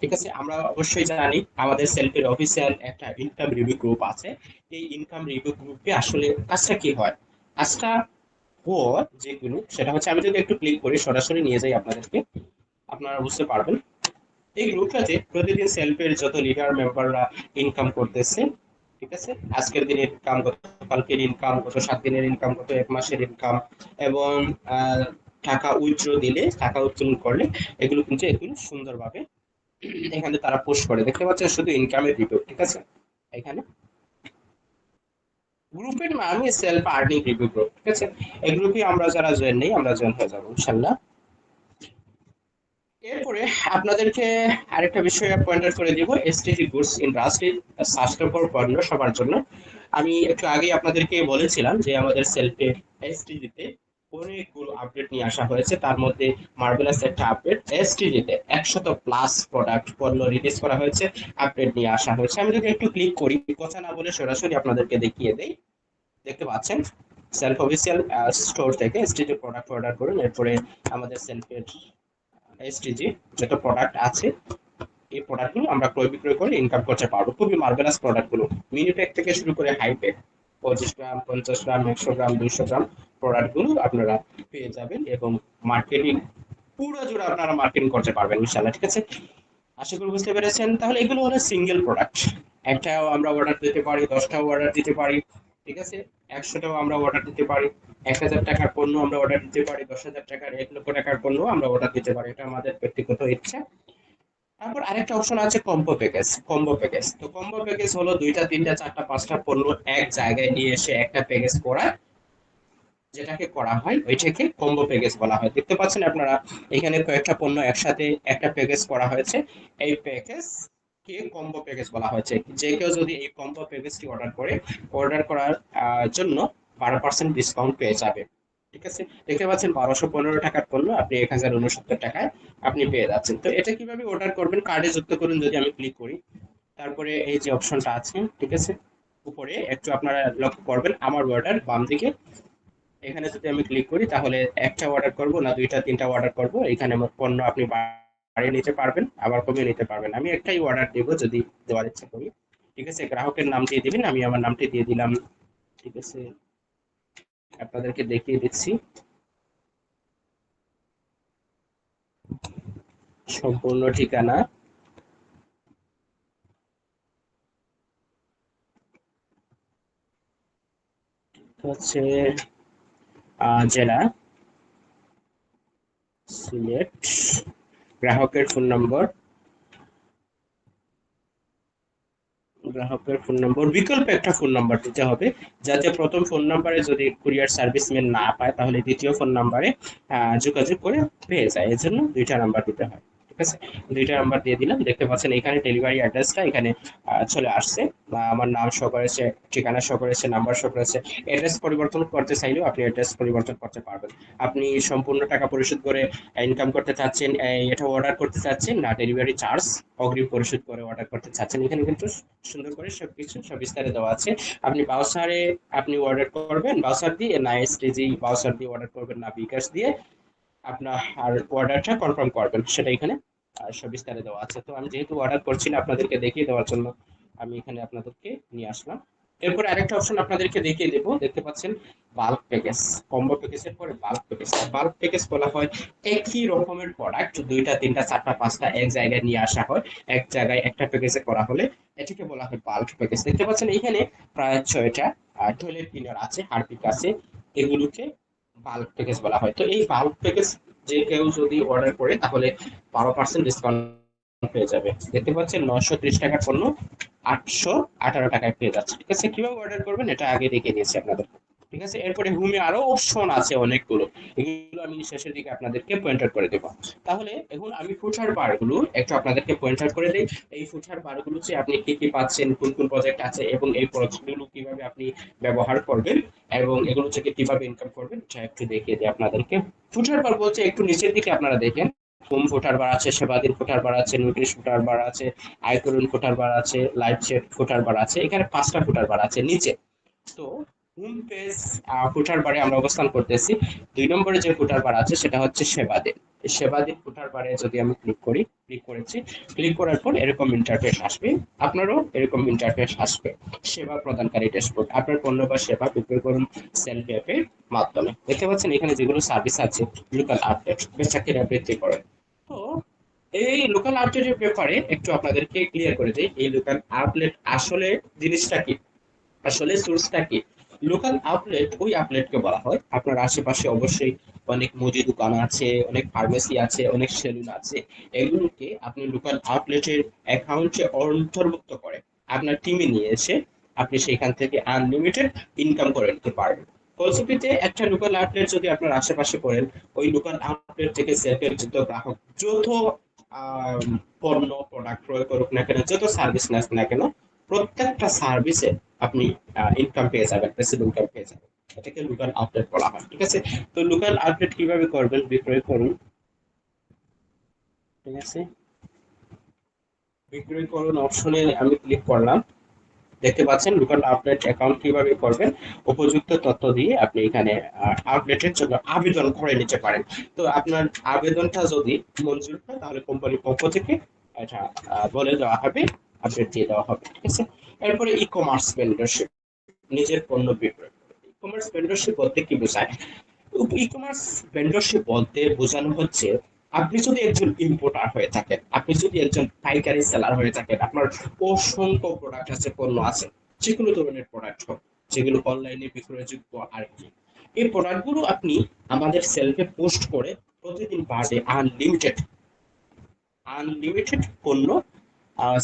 ঠিক আছে, আমরা অবশ্যই জানি আমাদের সেলফের অফিসিয়াল একটা ইনকাম রিভিউ গ্রুপ আছে। এই ইনকাম রিভিউ গ্রুপে আসলে কাজটা কি হয়, কাজটা ও যেগুলো সেটা হচ্ছে, আমি যদি একটু ক্লিক করি সরাসরি নিয়ে যাই আপনাদেরকে, আপনারা বুঝতে পারবেন। এই গ্রুপটাতে প্রতিদিন সেলফের যত লিডার মেম্বাররা ইনকাম করতেছে। ঠিক আছে, আজকের দিনের ইনকাম, গত কালকের ইনকাম, গত 7 দিনের ইনকাম, গত 1 মাসের ইনকাম, এবং আহ, টাকা উইথড্র দিলে, টাকা উত্তোলন করলে এগুলো কিন্তু এগুলো সুন্দরভাবে এখানে তারা পোস্ট করে। দেখতে পাচ্ছেন শুধু ইনকামের রিভিউ। ঠিক আছে, এখানে গ্রুপের নামই সেলফ আর্নিং রিভিউ গ্রুপ। ঠিক আছে, এই গ্রুপে আমরা যারা জয়েন নেই আমরা জয়েন হয়ে যাবো ইনশাল্লাহ। এরপরে আপনাদেরকে আরেকটা বিষয় পয়েন্ট আউট করে দিব, এসটিজি গুডস ইন্ডাস্ট্রি, স্বাস্থ্যকর পণ্য সবার জন্য। আমি একটু আগে আপনাদেরকে বলেছিলাম যে আমাদের সেলফে এসটিজিতে অনেকগুলো আপডেট নিয়ে আসা হয়েছে। তার মধ্যে মার্ভেলাস একটা আপডেট, এসটিডিতে 100+ প্রোডাক্ট পণ্য রিলিজ করা হয়েছে, আপডেট নিয়ে আসা হয়েছে। আমি যদি একটু ক্লিক করি, কথা না বলে সরাসরি আপনাদেরকে দেখিয়ে দেই। দেখতে পাচ্ছেন সেলফ অফিসিয়াল স্টোর থেকে এসটিজি প্রোডাক্ট অর্ডার করুন, এরপরে আমাদের সেলফের এসটিজি যত প্রোডাক্ট আছে এই প্রোডাক্টগুলো আমরা ক্রয় বিক্রয় করে ইনকাম করতে পারবো। খুবই মার্ভেলাস প্রোডাক্টগুলো, মিনি প্যাক থেকে শুরু করে হাই প্যাক, 25 গ্রাম, 50 গ্রাম, 100 গ্রাম, 200 গ্রাম প্রোডাক্টগুলো আপনারা পেয়ে যাবেন এবং মার্কেটিং পুরো জুড়ে আপনারা মার্কেটিং করতে পারবেন ইনশাআল্লাহ। ঠিক আছে, আশা করি বুঝতে পেরেছেন। তাহলে এগুলো হলো সিঙ্গেল প্রোডাক্ট, একটাও আমরা অর্ডার দিতে পারি, 10টাও অর্ডার দিতে পারি, ঠিক আছে, 100টাও আমরা অর্ডার দিতে পারি, 1,000 টাকার পণ্য আমরা অর্ডার দিতে পারি, 10,000 টাকার, 1 লক্ষ টাকার পণ্য আমরা অর্ডার দিতে পারি, এটা আমাদের ব্যক্তিগত ইচ্ছা। তারপর আরেকটা অপশন আছে কম্বো প্যাকেজ। কম্বো প্যাকেজ, তো কম্বো প্যাকেজ হলো 2টা 3টা 4টা 5টা পণ্য এক জায়গায় নিয়ে এসে একটা প্যাকেজ করা, যেটাকে করা হয় ওইটাকে কম্বো প্যাকেজ বলা হয়। দেখতে পাচ্ছেন আপনারা এখানে কয়েকটা পণ্য একসাথে একটা প্যাকেজ করা হয়েছে, এই প্যাকেজ কে কম্বো প্যাকেজ বলা হয়েছে। যে কেউ যদি এই কম্বো প্যাকেজটি অর্ডার করে, অর্ডার করার জন্য 12% ডিসকাউন্ট পেয়ে যাবে। ঠিক আছে, দেখতে পাচ্ছেন 1215 টাকার পণ্য আপনি 1069 টাকায় আপনি পেয়ে যাচ্ছেন। তো এটা কিভাবে অর্ডার করবেন, কার্ডে যুক্ত করুন যদি আমি ক্লিক করি, তারপরে এই যে অপশনটা আছে, ঠিক আছে, উপরে একটু আপনারা লক্ষ্য করবেন আমার অর্ডার বাম দিকে, এখানে যদি আমি ক্লিক করি তাহলে একটা অর্ডার করব না 2টা 3টা অর্ডার করব, এখানে পণ্য আপনি বাড়িয়ে নিতে পারবেন আবার কমিয়ে নিতে পারবেন। আমি একটাই অর্ডার দেব যদি দেওয়ার ইচ্ছা করি। ঠিক আছে, গ্রাহকের নাম দিয়ে দিবেন, আমি আমার নামটি দিয়ে দিলাম। ঠিক আছে, আপনাদেরকে দেখিয়ে দিচ্ছি সম্পূর্ণ ঠিকানা। হচ্ছে জেলা সিলেট, গ্রাহকের ফোন নম্বর, গ্রাহকের ফোন নম্বর বিকল্পে একটা ফোন নাম্বার দিতে হবে, যাতে প্রথম ফোন নাম্বারে যদি কুরিয়ার সার্ভিসম্যান না পায় তাহলে দ্বিতীয় ফোন নাম্বারে যোগাযোগ করে পেয়ে যায়, এর জন্য 2টা নাম্বার দিতে হয়। ঠিক আছে, 2টা নাম্বার দিয়ে দিলাম। দেখতে পাচ্ছেন এখানে ডেলিভারি অ্যাড্রেসটা এখানে চলে আসছে, আমার নাম শো করেছে, ঠিকানা শো করেছে, নাম্বার শো করেছে। অ্যাড্রেস পরিবর্তন করতে চাইলেও আপনি অ্যাড্রেস পরিবর্তন করতে পারবেন। আপনি সম্পূর্ণ টাকা পরিশোধ করে ইনকাম করতে চাচ্ছেন, এটা অর্ডার করতে চাচ্ছেন, না ডেলিভারি চার্জ অগ্রিম পরিশোধ করে অর্ডার করতে চাচ্ছেন, এখানে কিন্তু সুন্দর করে সবকিছু সবিস্তারে দেওয়া আছে। আপনি বাউসারে আপনি অর্ডার করবেন, বাউসার দিয়ে না এসটিজি বাউসার দিয়ে অর্ডার করবেন, না বিকাশ দিয়ে আপনার আর অর্ডারটা কনফার্ম করবেন, সেটা এখানে সবিস্তারে দেওয়া আছে। তো আমি যেহেতু অর্ডার করছি না আপনাদেরকে দেখিয়ে দেওয়ার জন্য আমি এখানে আপনাদেরকে নিয়ে আসলাম। এরপর আরেকটা অপশন আপনাদেরকে দেখিয়ে দেবো, দেখতে পাচ্ছেন বাল্ক প্যাকেজ। কম্বো প্যাকেজের পরে বাল্ক প্যাকেজ। বাল্ক প্যাকেজ বলা হয় একই রকমের প্রোডাক্ট 2টা 3টা 4টা 5টা এক জায়গায় নিয়ে আসা হয়, এক জায়গায় একটা প্যাকেজে করা হলে এটাকে বলা হয় বাল্ক প্যাকেজ। দেখতে পাচ্ছেন এখানে প্রায় 6টা টয়লেট ক্লিনার আছে, হারপিক আছে, এগুলোকে বাল্ক প্যাকেজ বলা হয়। তো এই বাল্ক প্যাকেজ যে কেউ যদি অর্ডার করে তাহলে 12% ডিসকাউন্ট পেয়ে যাবে। দেখতে পাচ্ছেন 930 টাকার পণ্য 818 টাকায় পেয়ে যাচ্ছে। ঠিক আছে, কিভাবে অর্ডার করবেন এটা আগে দেখিয়ে দিয়েছি আপনাদের। ঠিক আছে, এরপরে হোমে আরো অপশন আছে অনেকগুলো, এগুলো আমি শেষের দিকে আপনাদেরকে পয়েন্ট আউট করে দেবো। তাহলে এখন আমি ফুটার বার গুলো একটু আপনাদেরকে পয়েন্ট আউট করে দিই। এই ফুটার বার গুলো আপনি কি কি পাচ্ছেন, কোন কোন প্রজেক্ট আছে এবং এই প্রজেক্ট গুলো কিভাবে আপনি ব্যবহার করবেন এবং এগুলো থেকে কিভাবে ইনকাম করবেন এটা একটু দেখিয়ে দিই আপনাদেরকে। ফুটার বার বলতে একটু নিচের দিকে আপনারা দেখেন, হোম ফুটার বার আছে, সেবাদিন ফুটার বার আছে, নোটিশ ফুটার বার আছে, আয়করণ ফুটার বার আছে, লাইভ চ্যাট ফুটার বার আছে, এখানে 5টা ফুটার বার আছে নিচে। তো হোম পেজ ফুটার বারে আমরা অবস্থান করতেছি। 2 নম্বরে যে ফুটার বার আছে সেটা হচ্ছে সেবাদিন। সেবাদিন ফুটার বারে যদি আমি ক্লিক করি, ক্লিক করেছি, ক্লিক করার পর এরকম ইন্টারফেস আসবে, আপনারও এরকম ইন্টারফেস আসবে। সেবা প্রদানকারী ড্যাশবোর্ড, আপনার পণ্য বা সেবা বিক্রয় করুন সেলফ অ্যাপের মাধ্যমে। দেখতে পাচ্ছেন এখানে যেগুলো সার্ভিস আছে, লোকাল আপডেট, বেচাকেনা বৃদ্ধি করে। তো এই লোকাল আপডেটের ব্যাপারে একটু আপনাদেরকে ক্লিয়ার করে দিই, এই লোকাল আপডেট আসলে জিনিসটা কি, আসলে সোর্সটা কি। লোকাল আউটলেট ওই আউটলেটকে বলা হয়, আপনার আশেপাশে অবশ্যই অনেক মুদি দোকান আছে, অনেক ফার্মেসি আছে, অনেক সেলুন আছে, এগুলোকে আপনি লোকাল আউটলেটের অ্যাকাউন্টে অন্তর্ভুক্ত করে আপনার টিমে নিয়ে এসে আপনি সেখান থেকে আনলিমিটেড ইনকাম করে নিতে পারবেন। ফলশ্রুতিতে একটা লোকাল আউটলেট যদি আপনার আশেপাশে করেন, ওই লোকাল আউটলেট থেকে সেলফের যত গ্রাহক যত পণ্য প্রোডাক্ট ক্রয় করুক না কেন, যত সার্ভিস নেন না কেন, প্রত্যেকটা সার্ভিসে আপনি ইনকাম পেয়ে যাবেন, প্যাসিভ ইনকাম পেয়ে যাবেন। এটাকে লোকাল আপডেট বলা হয়। ঠিক আছে, তো লোকাল আপডেট কিভাবে করবেন, বিক্রয় করুন, ঠিক আছে, বিক্রয় করুন অপশনে আমি ক্লিক করলাম। দেখতে পাচ্ছেন লোকাল আপডেট অ্যাকাউন্ট কিভাবে করবেন, উপযুক্ত তথ্য দিয়ে আপনি এখানে আপডেটের জন্য আবেদন করে নিতে পারেন। তো আপনার আবেদনটা যদি মঞ্জুর হয় তাহলে কোম্পানির পক্ষ থেকে এটা বলে দেওয়া হবে, আপডেট দিয়ে দেওয়া হবে। ঠিক আছে, এরপরে ই কমার্স ভেন্ডরশিপ, নিজের পণ্য বিক্রয়। ই কমার্স ভেন্ডরশিপ বলতে কি বোঝায়? ই কমার্স ভেন্ডরশিপ বলতে বোঝানো হচ্ছে, আপনি যদি একজন ইম্পোর্টার হয়ে থাকেন, আপনি যদি একজন পাইকারি সেলার হয়ে থাকেন, আপনার অসংখ্য প্রোডাক্ট আছে, পণ্য আছে, যে কোনো ধরনের প্রোডাক্ট হোক, যেগুলো অনলাইনে বিক্রয়যোগ্য আর কি, এই প্রোডাক্টগুলো আপনি আমাদের সেলফে পোস্ট করে প্রতিদিন বাড়ে আনলিমিটেড আনলিমিটেড পণ্য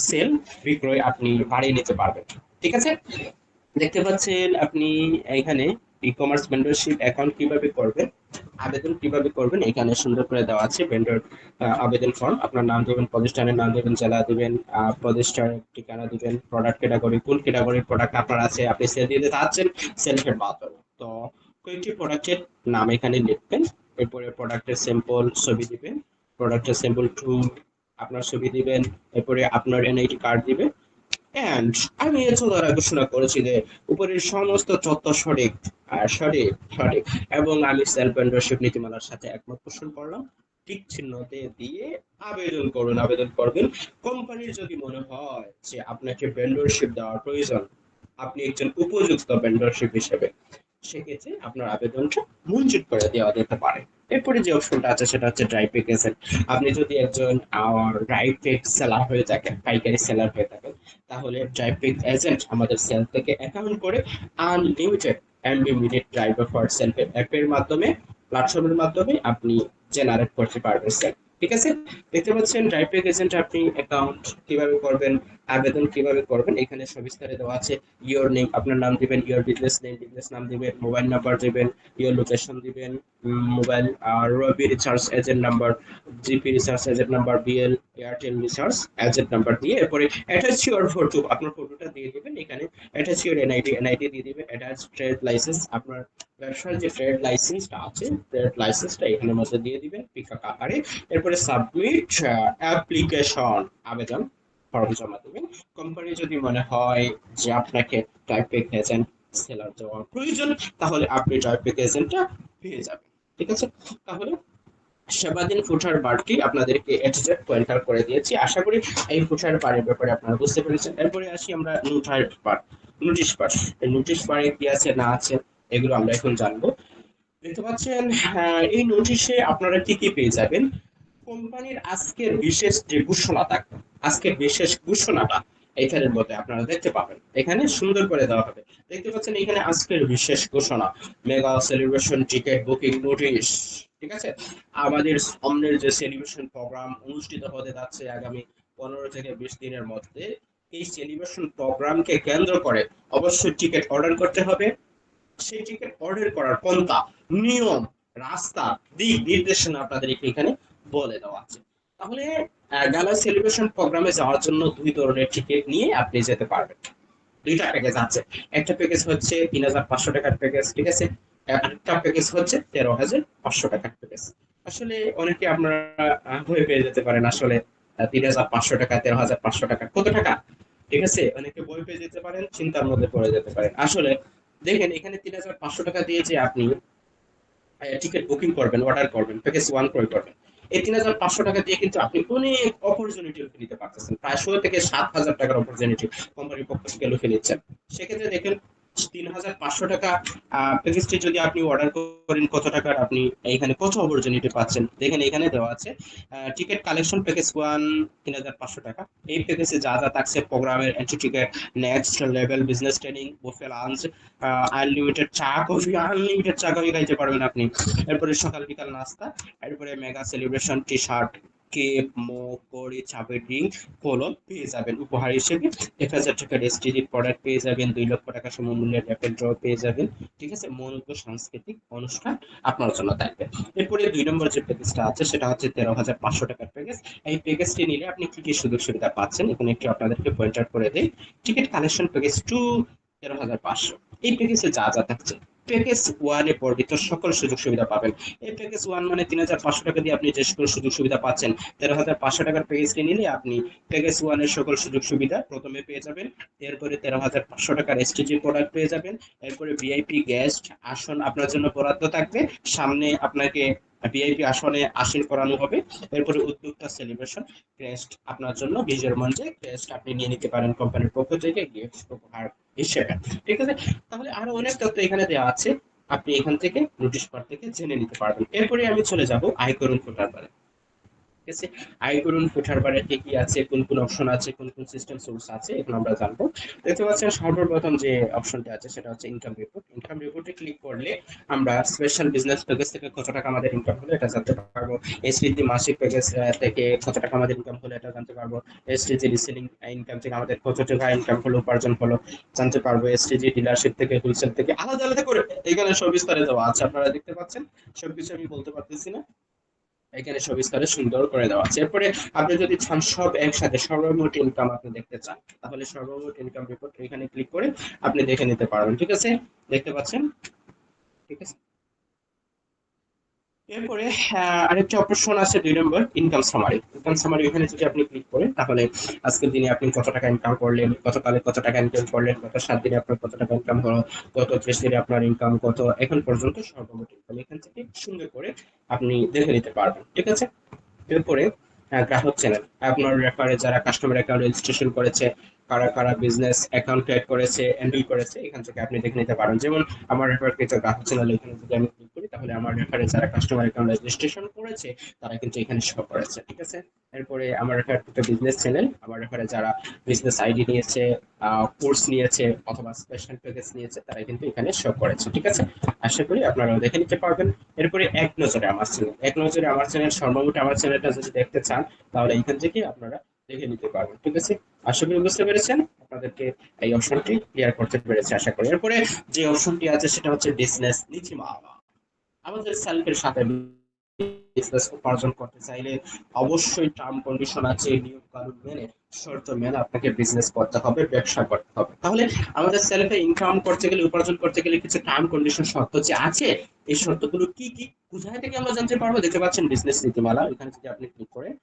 সেল বিক্রয় আপনি বাড়িয়ে নিতে পারবেন। ঠিক আছে, দেখতে পাচ্ছেন আপনি এখানে ই কমার্স ভেন্ডরশিপ অ্যাকাউন্ট কিভাবে করবেন, আবেদন কিভাবে করবেন, এখানে সুন্দর করে দেওয়া আছে ভেন্ডর আবেদন ফর্ম। আপনার নাম দেবেন, প্রতিষ্ঠানের নাম দেবেন, জেলা দিবেন, প্রতিষ্ঠানের ঠিকানা দিবেন, প্রোডাক্ট ক্যাটাগরি, কোন ক্যাটাগরির প্রোডাক্ট আপনার আছে, আপনি সেল দিতে চাচ্ছেন, সেলফের মাধ্যমে। তো কয়েকটি প্রোডাক্টের নাম এখানে লিখবেন, এরপরে প্রোডাক্টের স্যাম্পল ছবি দিবেন, প্রোডাক্টের স্যাম্পল টু আপনার ছবি দিবেন, এরপরে আপনার এনআইডি কার্ড দিবেন। And আমি এর দ্বারা ঘোষণা করেছি যে উপরের সমস্ত তথ্য সঠিক, সঠিক এবং আমি সেলফ ভেন্ডরশিপ নীতিমালার সাথে একমত পোষণ করলাম। টিক চিহ্নতে দিয়ে আবেদন করুন, আবেদন করবেন। কোম্পানির যদি মনে হয় যে আপনাকে ভেন্ডরশিপ দেওয়ার প্রয়োজন, আপনি একজন উপযুক্ত ভেন্ডরশিপ হিসেবে, সেক্ষেত্রে আপনার আবেদনটা মঞ্জুর করে দেওয়া যেতে পারে। এরপরে যে অপশনটা আছে সেটা হচ্ছে ড্রাই পেক এজেন্ট। আপনি যদি একজন ড্রাই পেক সেলার হয়ে থাকেন, পাইকারি সেলার হয়ে থাকেন, তাহলে ড্রাই পেক এজেন্ট আমাদের সেল থেকে অ্যাকাউন্ট করে unlimited unlimited driver for self অ্যাপের মাধ্যমে, প্ল্যাটফর্মের মাধ্যমে আপনি জেনারেট করতে পারবেন সেল। ঠিক আছে, দেখতে পাচ্ছেন ড্রাই পেক এজেন্ট আপনি অ্যাকাউন্ট কিভাবে করবেন, আবেদন কিভাবে করবেন, এখানে সবিস্তারে দেওয়া আছে। ইওর নেম, আপনার নাম দিবেন, ইওর বিজনেস নেম, বিজনেস নাম দিবেন, মোবাইল নাম্বার দিবেন, ইওর লোকেশন দিবেন, মোবাইল আর Robi recharge agent number, GP recharge agent number, BL Airtel recharge agent number দিয়ে এরপরে অ্যাটাচ ইওর ফটো, আপনার ফটোটা দিয়ে দিবেন, এখানে অ্যাটাচ ইওর এনআইডি দিয়ে দিবেন, অ্যাটাচ ট্রেড লাইসেন্স, আপনার ব্যবসার যে ট্রেড লাইসেন্সটা আছে, ট্রেড লাইসেন্সটা এখানে মধ্যে দিয়ে দিবেন পিকআপ আকারে। এরপরে সাবমিট অ্যাপ্লিকেশন, আবেদন ফর্ম জমা দেবেন। কোম্পানি যদি মনে হয় যে আপনাকে ট্রাইপেক এজেন্ট সেলার দেওয়ার প্রয়োজন, তাহলে আপনি ট্রাইপেক এজেন্টটা পেয়ে যাবেন। ঠিক আছে, তাহলে সেবাদিন ফুটার বারটি আপনাদেরকে এক্সাক্ট পয়েন্টার করে দিয়েছি। আশা করি এই ফুটার বারের ব্যাপারে আপনারা বুঝতে পেরেছেন। এরপরে আসি আমরা নোটার বার, নোটিশ বার। এই নোটিশ বারে কি আছে না আছে এগুলো আমরা এখন জানবো। দেখতে পাচ্ছেন এই নোটিশে আপনারা কি কি পেয়ে যাবেন। কোম্পানির আজকের বিশেষ যে ঘোষণা থাকবে, আজকের বিশেষ ঘোষণাটা এখানের মধ্যে আপনারা দেখতে পাবেন, এখানে সুন্দর করে দেওয়া হবে। দেখতে পাচ্ছেন এখানে আজকের বিশেষ ঘোষণা, mega celebration ticket booking notice. ঠিক আছে, আমাদের সামনের যে সেলিব্রেশন প্রোগ্রাম অনুষ্ঠিত হতে যাচ্ছে আগামী 15 থেকে 20 দিনের মধ্যে, এই সেলিব্রেশন প্রোগ্রামকে কেন্দ্র করে অবশ্যই টিকিট অর্ডার করতে হবে। সেই টিকিট অর্ডার করার পন্থা, নিয়ম, রাস্তা, দিক নির্দেশনা আপনাদেরকে এখানে বলে দেওয়া আছে। তাহলে গালা সেলিব্রেশন প্রোগ্রামে যাওয়ার জন্য দুই ধরনের টিকিট নিয়ে আপনি যেতে পারবেন। দুইটা প্যাকেজ আছে, একটা প্যাকেজ হচ্ছে 3500 টাকার প্যাকেজ, ঠিক আছে, আরেকটা প্যাকেজ হচ্ছে 13500 টাকার প্যাকেজ। আসলে অনেকে আপনারা ভয় পেয়ে যেতে পারেন, আসলে 3500 টাকা 13500 টাকা কত টাকা, ঠিক আছে, অনেকে ভয় পেয়ে যেতে পারেন, চিন্তার মধ্যে পড়ে যেতে পারেন। আসলে দেখেন এখানে 3500 টাকা দিয়ে যে আপনি টিকিট বুকিং করবেন, অর্ডার করবেন, প্যাকেজ ওয়ান ক্রয় করবেন, এই 3500 টাকা দিয়ে কিন্তু আপনি অনেক অপরচুনিটি লুফে নিতে পারতেছেন, প্রায় 16 থেকে 7000 টাকার অপরচুনিটি কোম্পানির পক্ষ থেকে লুফে নিচ্ছেন। সেক্ষেত্রে দেখেন 3500 টাকা প্যাকেজটি যদি আপনি অর্ডার করেন, কত টাকার আপনি এখানে কত অপরচুনিটি পাচ্ছেন দেখেন এখানে দেওয়া আছে। টিকিট কালেকশন প্যাকেজ ওয়ান 3500 টাকা, এই প্যাকেজে যা যা থাকছে প্রোগ্রামের entry ticket, next level business training, buffet lunch, unlimited চা কফি, আনলিমিটেড চা কফি খাইতে পারবেন আপনি, এরপরে সকাল বিকাল নাস্তা, এরপরে mega celebration T shirt, cake, mug, কড়ি, চাপের ড্রিঙ্ক, কলম পেয়ে যাবেন উপহার হিসেবে। 1000 টাকার এসটিডি প্রোডাক্ট পেয়ে যাবেন, 2 লক্ষ টাকা সমমূল্যের র্যাপিড ড্র পেয়ে যাবেন। ঠিক আছে, মনোজ্ঞ সাংস্কৃতিক অনুষ্ঠান আপনার জন্য থাকবে। এরপরে 2 নম্বর যে প্যাকেজটা আছে সেটা হচ্ছে 13500 টাকার প্যাকেজ। এই প্যাকেজটি নিলে আপনি কি কি সুযোগ সুবিধা পাচ্ছেন এখানে একটু আপনাদেরকে পয়েন্ট আউট করে দেই। Ticket collection package to 13,500। এই প্যাকেজে যা যা থাকছে, প্যাকেজ ওয়ানে বর্ণিত সকল সুযোগ সুবিধা পাবেন। এই প্যাকেজ ওয়ান মানে 3,500 টাকা দিয়ে আপনি যে সকল সুযোগ সুবিধা পাচ্ছেন, 13,500 টাকার প্যাকেজটি নিলে আপনি প্যাকেজ ওয়ানের সকল সুযোগ সুবিধা প্রথমে পেয়ে যাবেন। এরপরে 13,500 টাকার এসটিজি প্রোডাক্ট পেয়ে যাবেন। এরপরে ভিআইপি গেস্ট আসন আপনার জন্য বরাদ্দ থাকবে, সামনে আপনাকে ভিআইপি আসনে আসীন করানো হবে। এরপরে উদ্যোক্তা সেলিব্রেশন ক্রেস্ট আপনার জন্য বিজয়ের মঞ্চে ক্রেস্ট আপনি নিয়ে নিতে পারেন কোম্পানির পক্ষ থেকে গিফট উপহার হিসেবে। ঠিক আছে, তাহলে আরো অনেক তথ্য এখানে দেওয়া আছে, আপনি এখান থেকে নোটিশ বার থেকে জেনে নিতে পারবেন। এরপরে আমি চলে যাব আয় করুন ফোটার পারে। ঠিক আছে, আয় করুন ফুটার বারে কি কি আছে, কোন কোন অপশন আছে, কোন কোন সিস্টেম সোর্স আছে, এগুলো আমরা জানবো। দেখতে পাচ্ছেন সর্বপ্রথম যে অপশনটা আছে সেটা হচ্ছে ইনকাম রিপোর্ট। ইনকাম রিপোর্টে ক্লিক করলে আমরা স্পেশাল বিজনেস প্যাকেজ থেকে কত টাকা আমাদের ইনকাম হলো এটা জানতে পারবো, এসটিজি মাসিক প্যাকেজ থেকে কত টাকা আমাদের ইনকাম হলো এটা জানতে পারবো, এসটিজি রিসেলিং ইনকাম থেকে আমাদের কত টাকা ইনকাম হলো, উপার্জন হলো জানতে পারবো, এসটিজি ডিলারশিপ থেকে হোলসেল থেকে আলাদা আলাদা করে এখানে সবিস্তারে দেওয়া আছে, আপনারা দেখতে পাচ্ছেন। সবকিছু আমি বলতে পারতেছি না, এখানে সবিস্তারে সুন্দর করে দেওয়া আছে। এরপরে আপনি যদি চান সব একসাথে সর্বমোট ইনকাম আপনি দেখতে চান, তাহলে সর্বমোট ইনকাম রিপোর্ট এখানে ক্লিক করে আপনি দেখে নিতে পারবেন। ঠিক আছে, দেখতে পাচ্ছেন। ঠিক আছে, এরপরে আরেকটা অপশন আছে 2 নম্বর, ইনকাম সামারি। ইনকাম সামারি এখানে যদি আপনি ক্লিক করেন তাহলে আজকের দিনে আপনি কত টাকা ইনকাম করলেন, গতকালে কত টাকা ইনকাম করলেন, গত 7 দিনে আপনার কত টাকা ইনকাম হলো, গত 30 দিনে আপনার ইনকাম কত, এখন পর্যন্ত সর্বমোট ইনকাম এখান থেকে সুন্দর করে আপনি দেখে নিতে পারবেন। ঠিক আছে, এরপরে গ্রাহক চ্যানেল, আপনার রেফারে যারা কাস্টমার অ্যাকাউন্ট রেজিস্ট্রেশন করেছে, কারা কারা বিজনেস অ্যাকাউন্ট ক্রিয়েট করেছে, হ্যান্ডেল করেছে, এখান থেকে আপনি দেখে নিতে পারেন। যেমন আমার রেফার কৃত গ্রাহক চ্যানেল এখানে যদি আমি ক্লিক করি তাহলে আমার রেফারে যারা কাস্টমার অ্যাকাউন্ট রেজিস্ট্রেশন করেছে তারা কিন্তু এখানে শো করেছে। ঠিক আছে, এরপরে আমার রেফার কৃত বিজনেস চ্যানেল, আমার রেফারে যারা বিজনেস আইডি নিয়েছে, কোর্স নিয়েছে অথবা স্পেশাল প্যাকেজ নিয়েছে তারা কিন্তু এখানে শো করেছে। ঠিক আছে, আশা করি আপনারাও দেখে নিতে পারবেন। এরপরে এক নজরে আমার চ্যানেল, এক নজরে আমার চ্যানেল, সর্বমোট আমার চ্যানেলটা যদি দেখতে চান তাহলে এখান থেকে আপনারা দেখে নিতে পারবেন। ঠিক আছে, আশা করি বুঝতে পেরেছেন, আপনাদেরকে এই অপশনটি ক্লিয়ার করতে পেরেছি আশা করি। এরপরে যে অপশনটি আছে সেটা হচ্ছে বিজনেস নীতিমালা। আমাদের সেলফের সাথে বিজনেস উপার্জন করতে চাইলে অবশ্যই টার্ম কন্ডিশন আছে, নিয়ম কানুন মেনে শর্ত মেনে আপনাকে বিজনেস করতে হবে, ব্যবসা করতে হবে। তাহলে আমাদের সেলফে ইনকাম করতে গেলে, উপার্জন করতে গেলে কিছু টার্ম কন্ডিশন শর্ত যে আছে, এই শর্তগুলো কি কি কোথায় থেকে আমরা জানতে পারবো, দেখতে পাচ্ছেন বিজনেস নীতিমালা, এখানে যদি আপনি ক্লিক করেন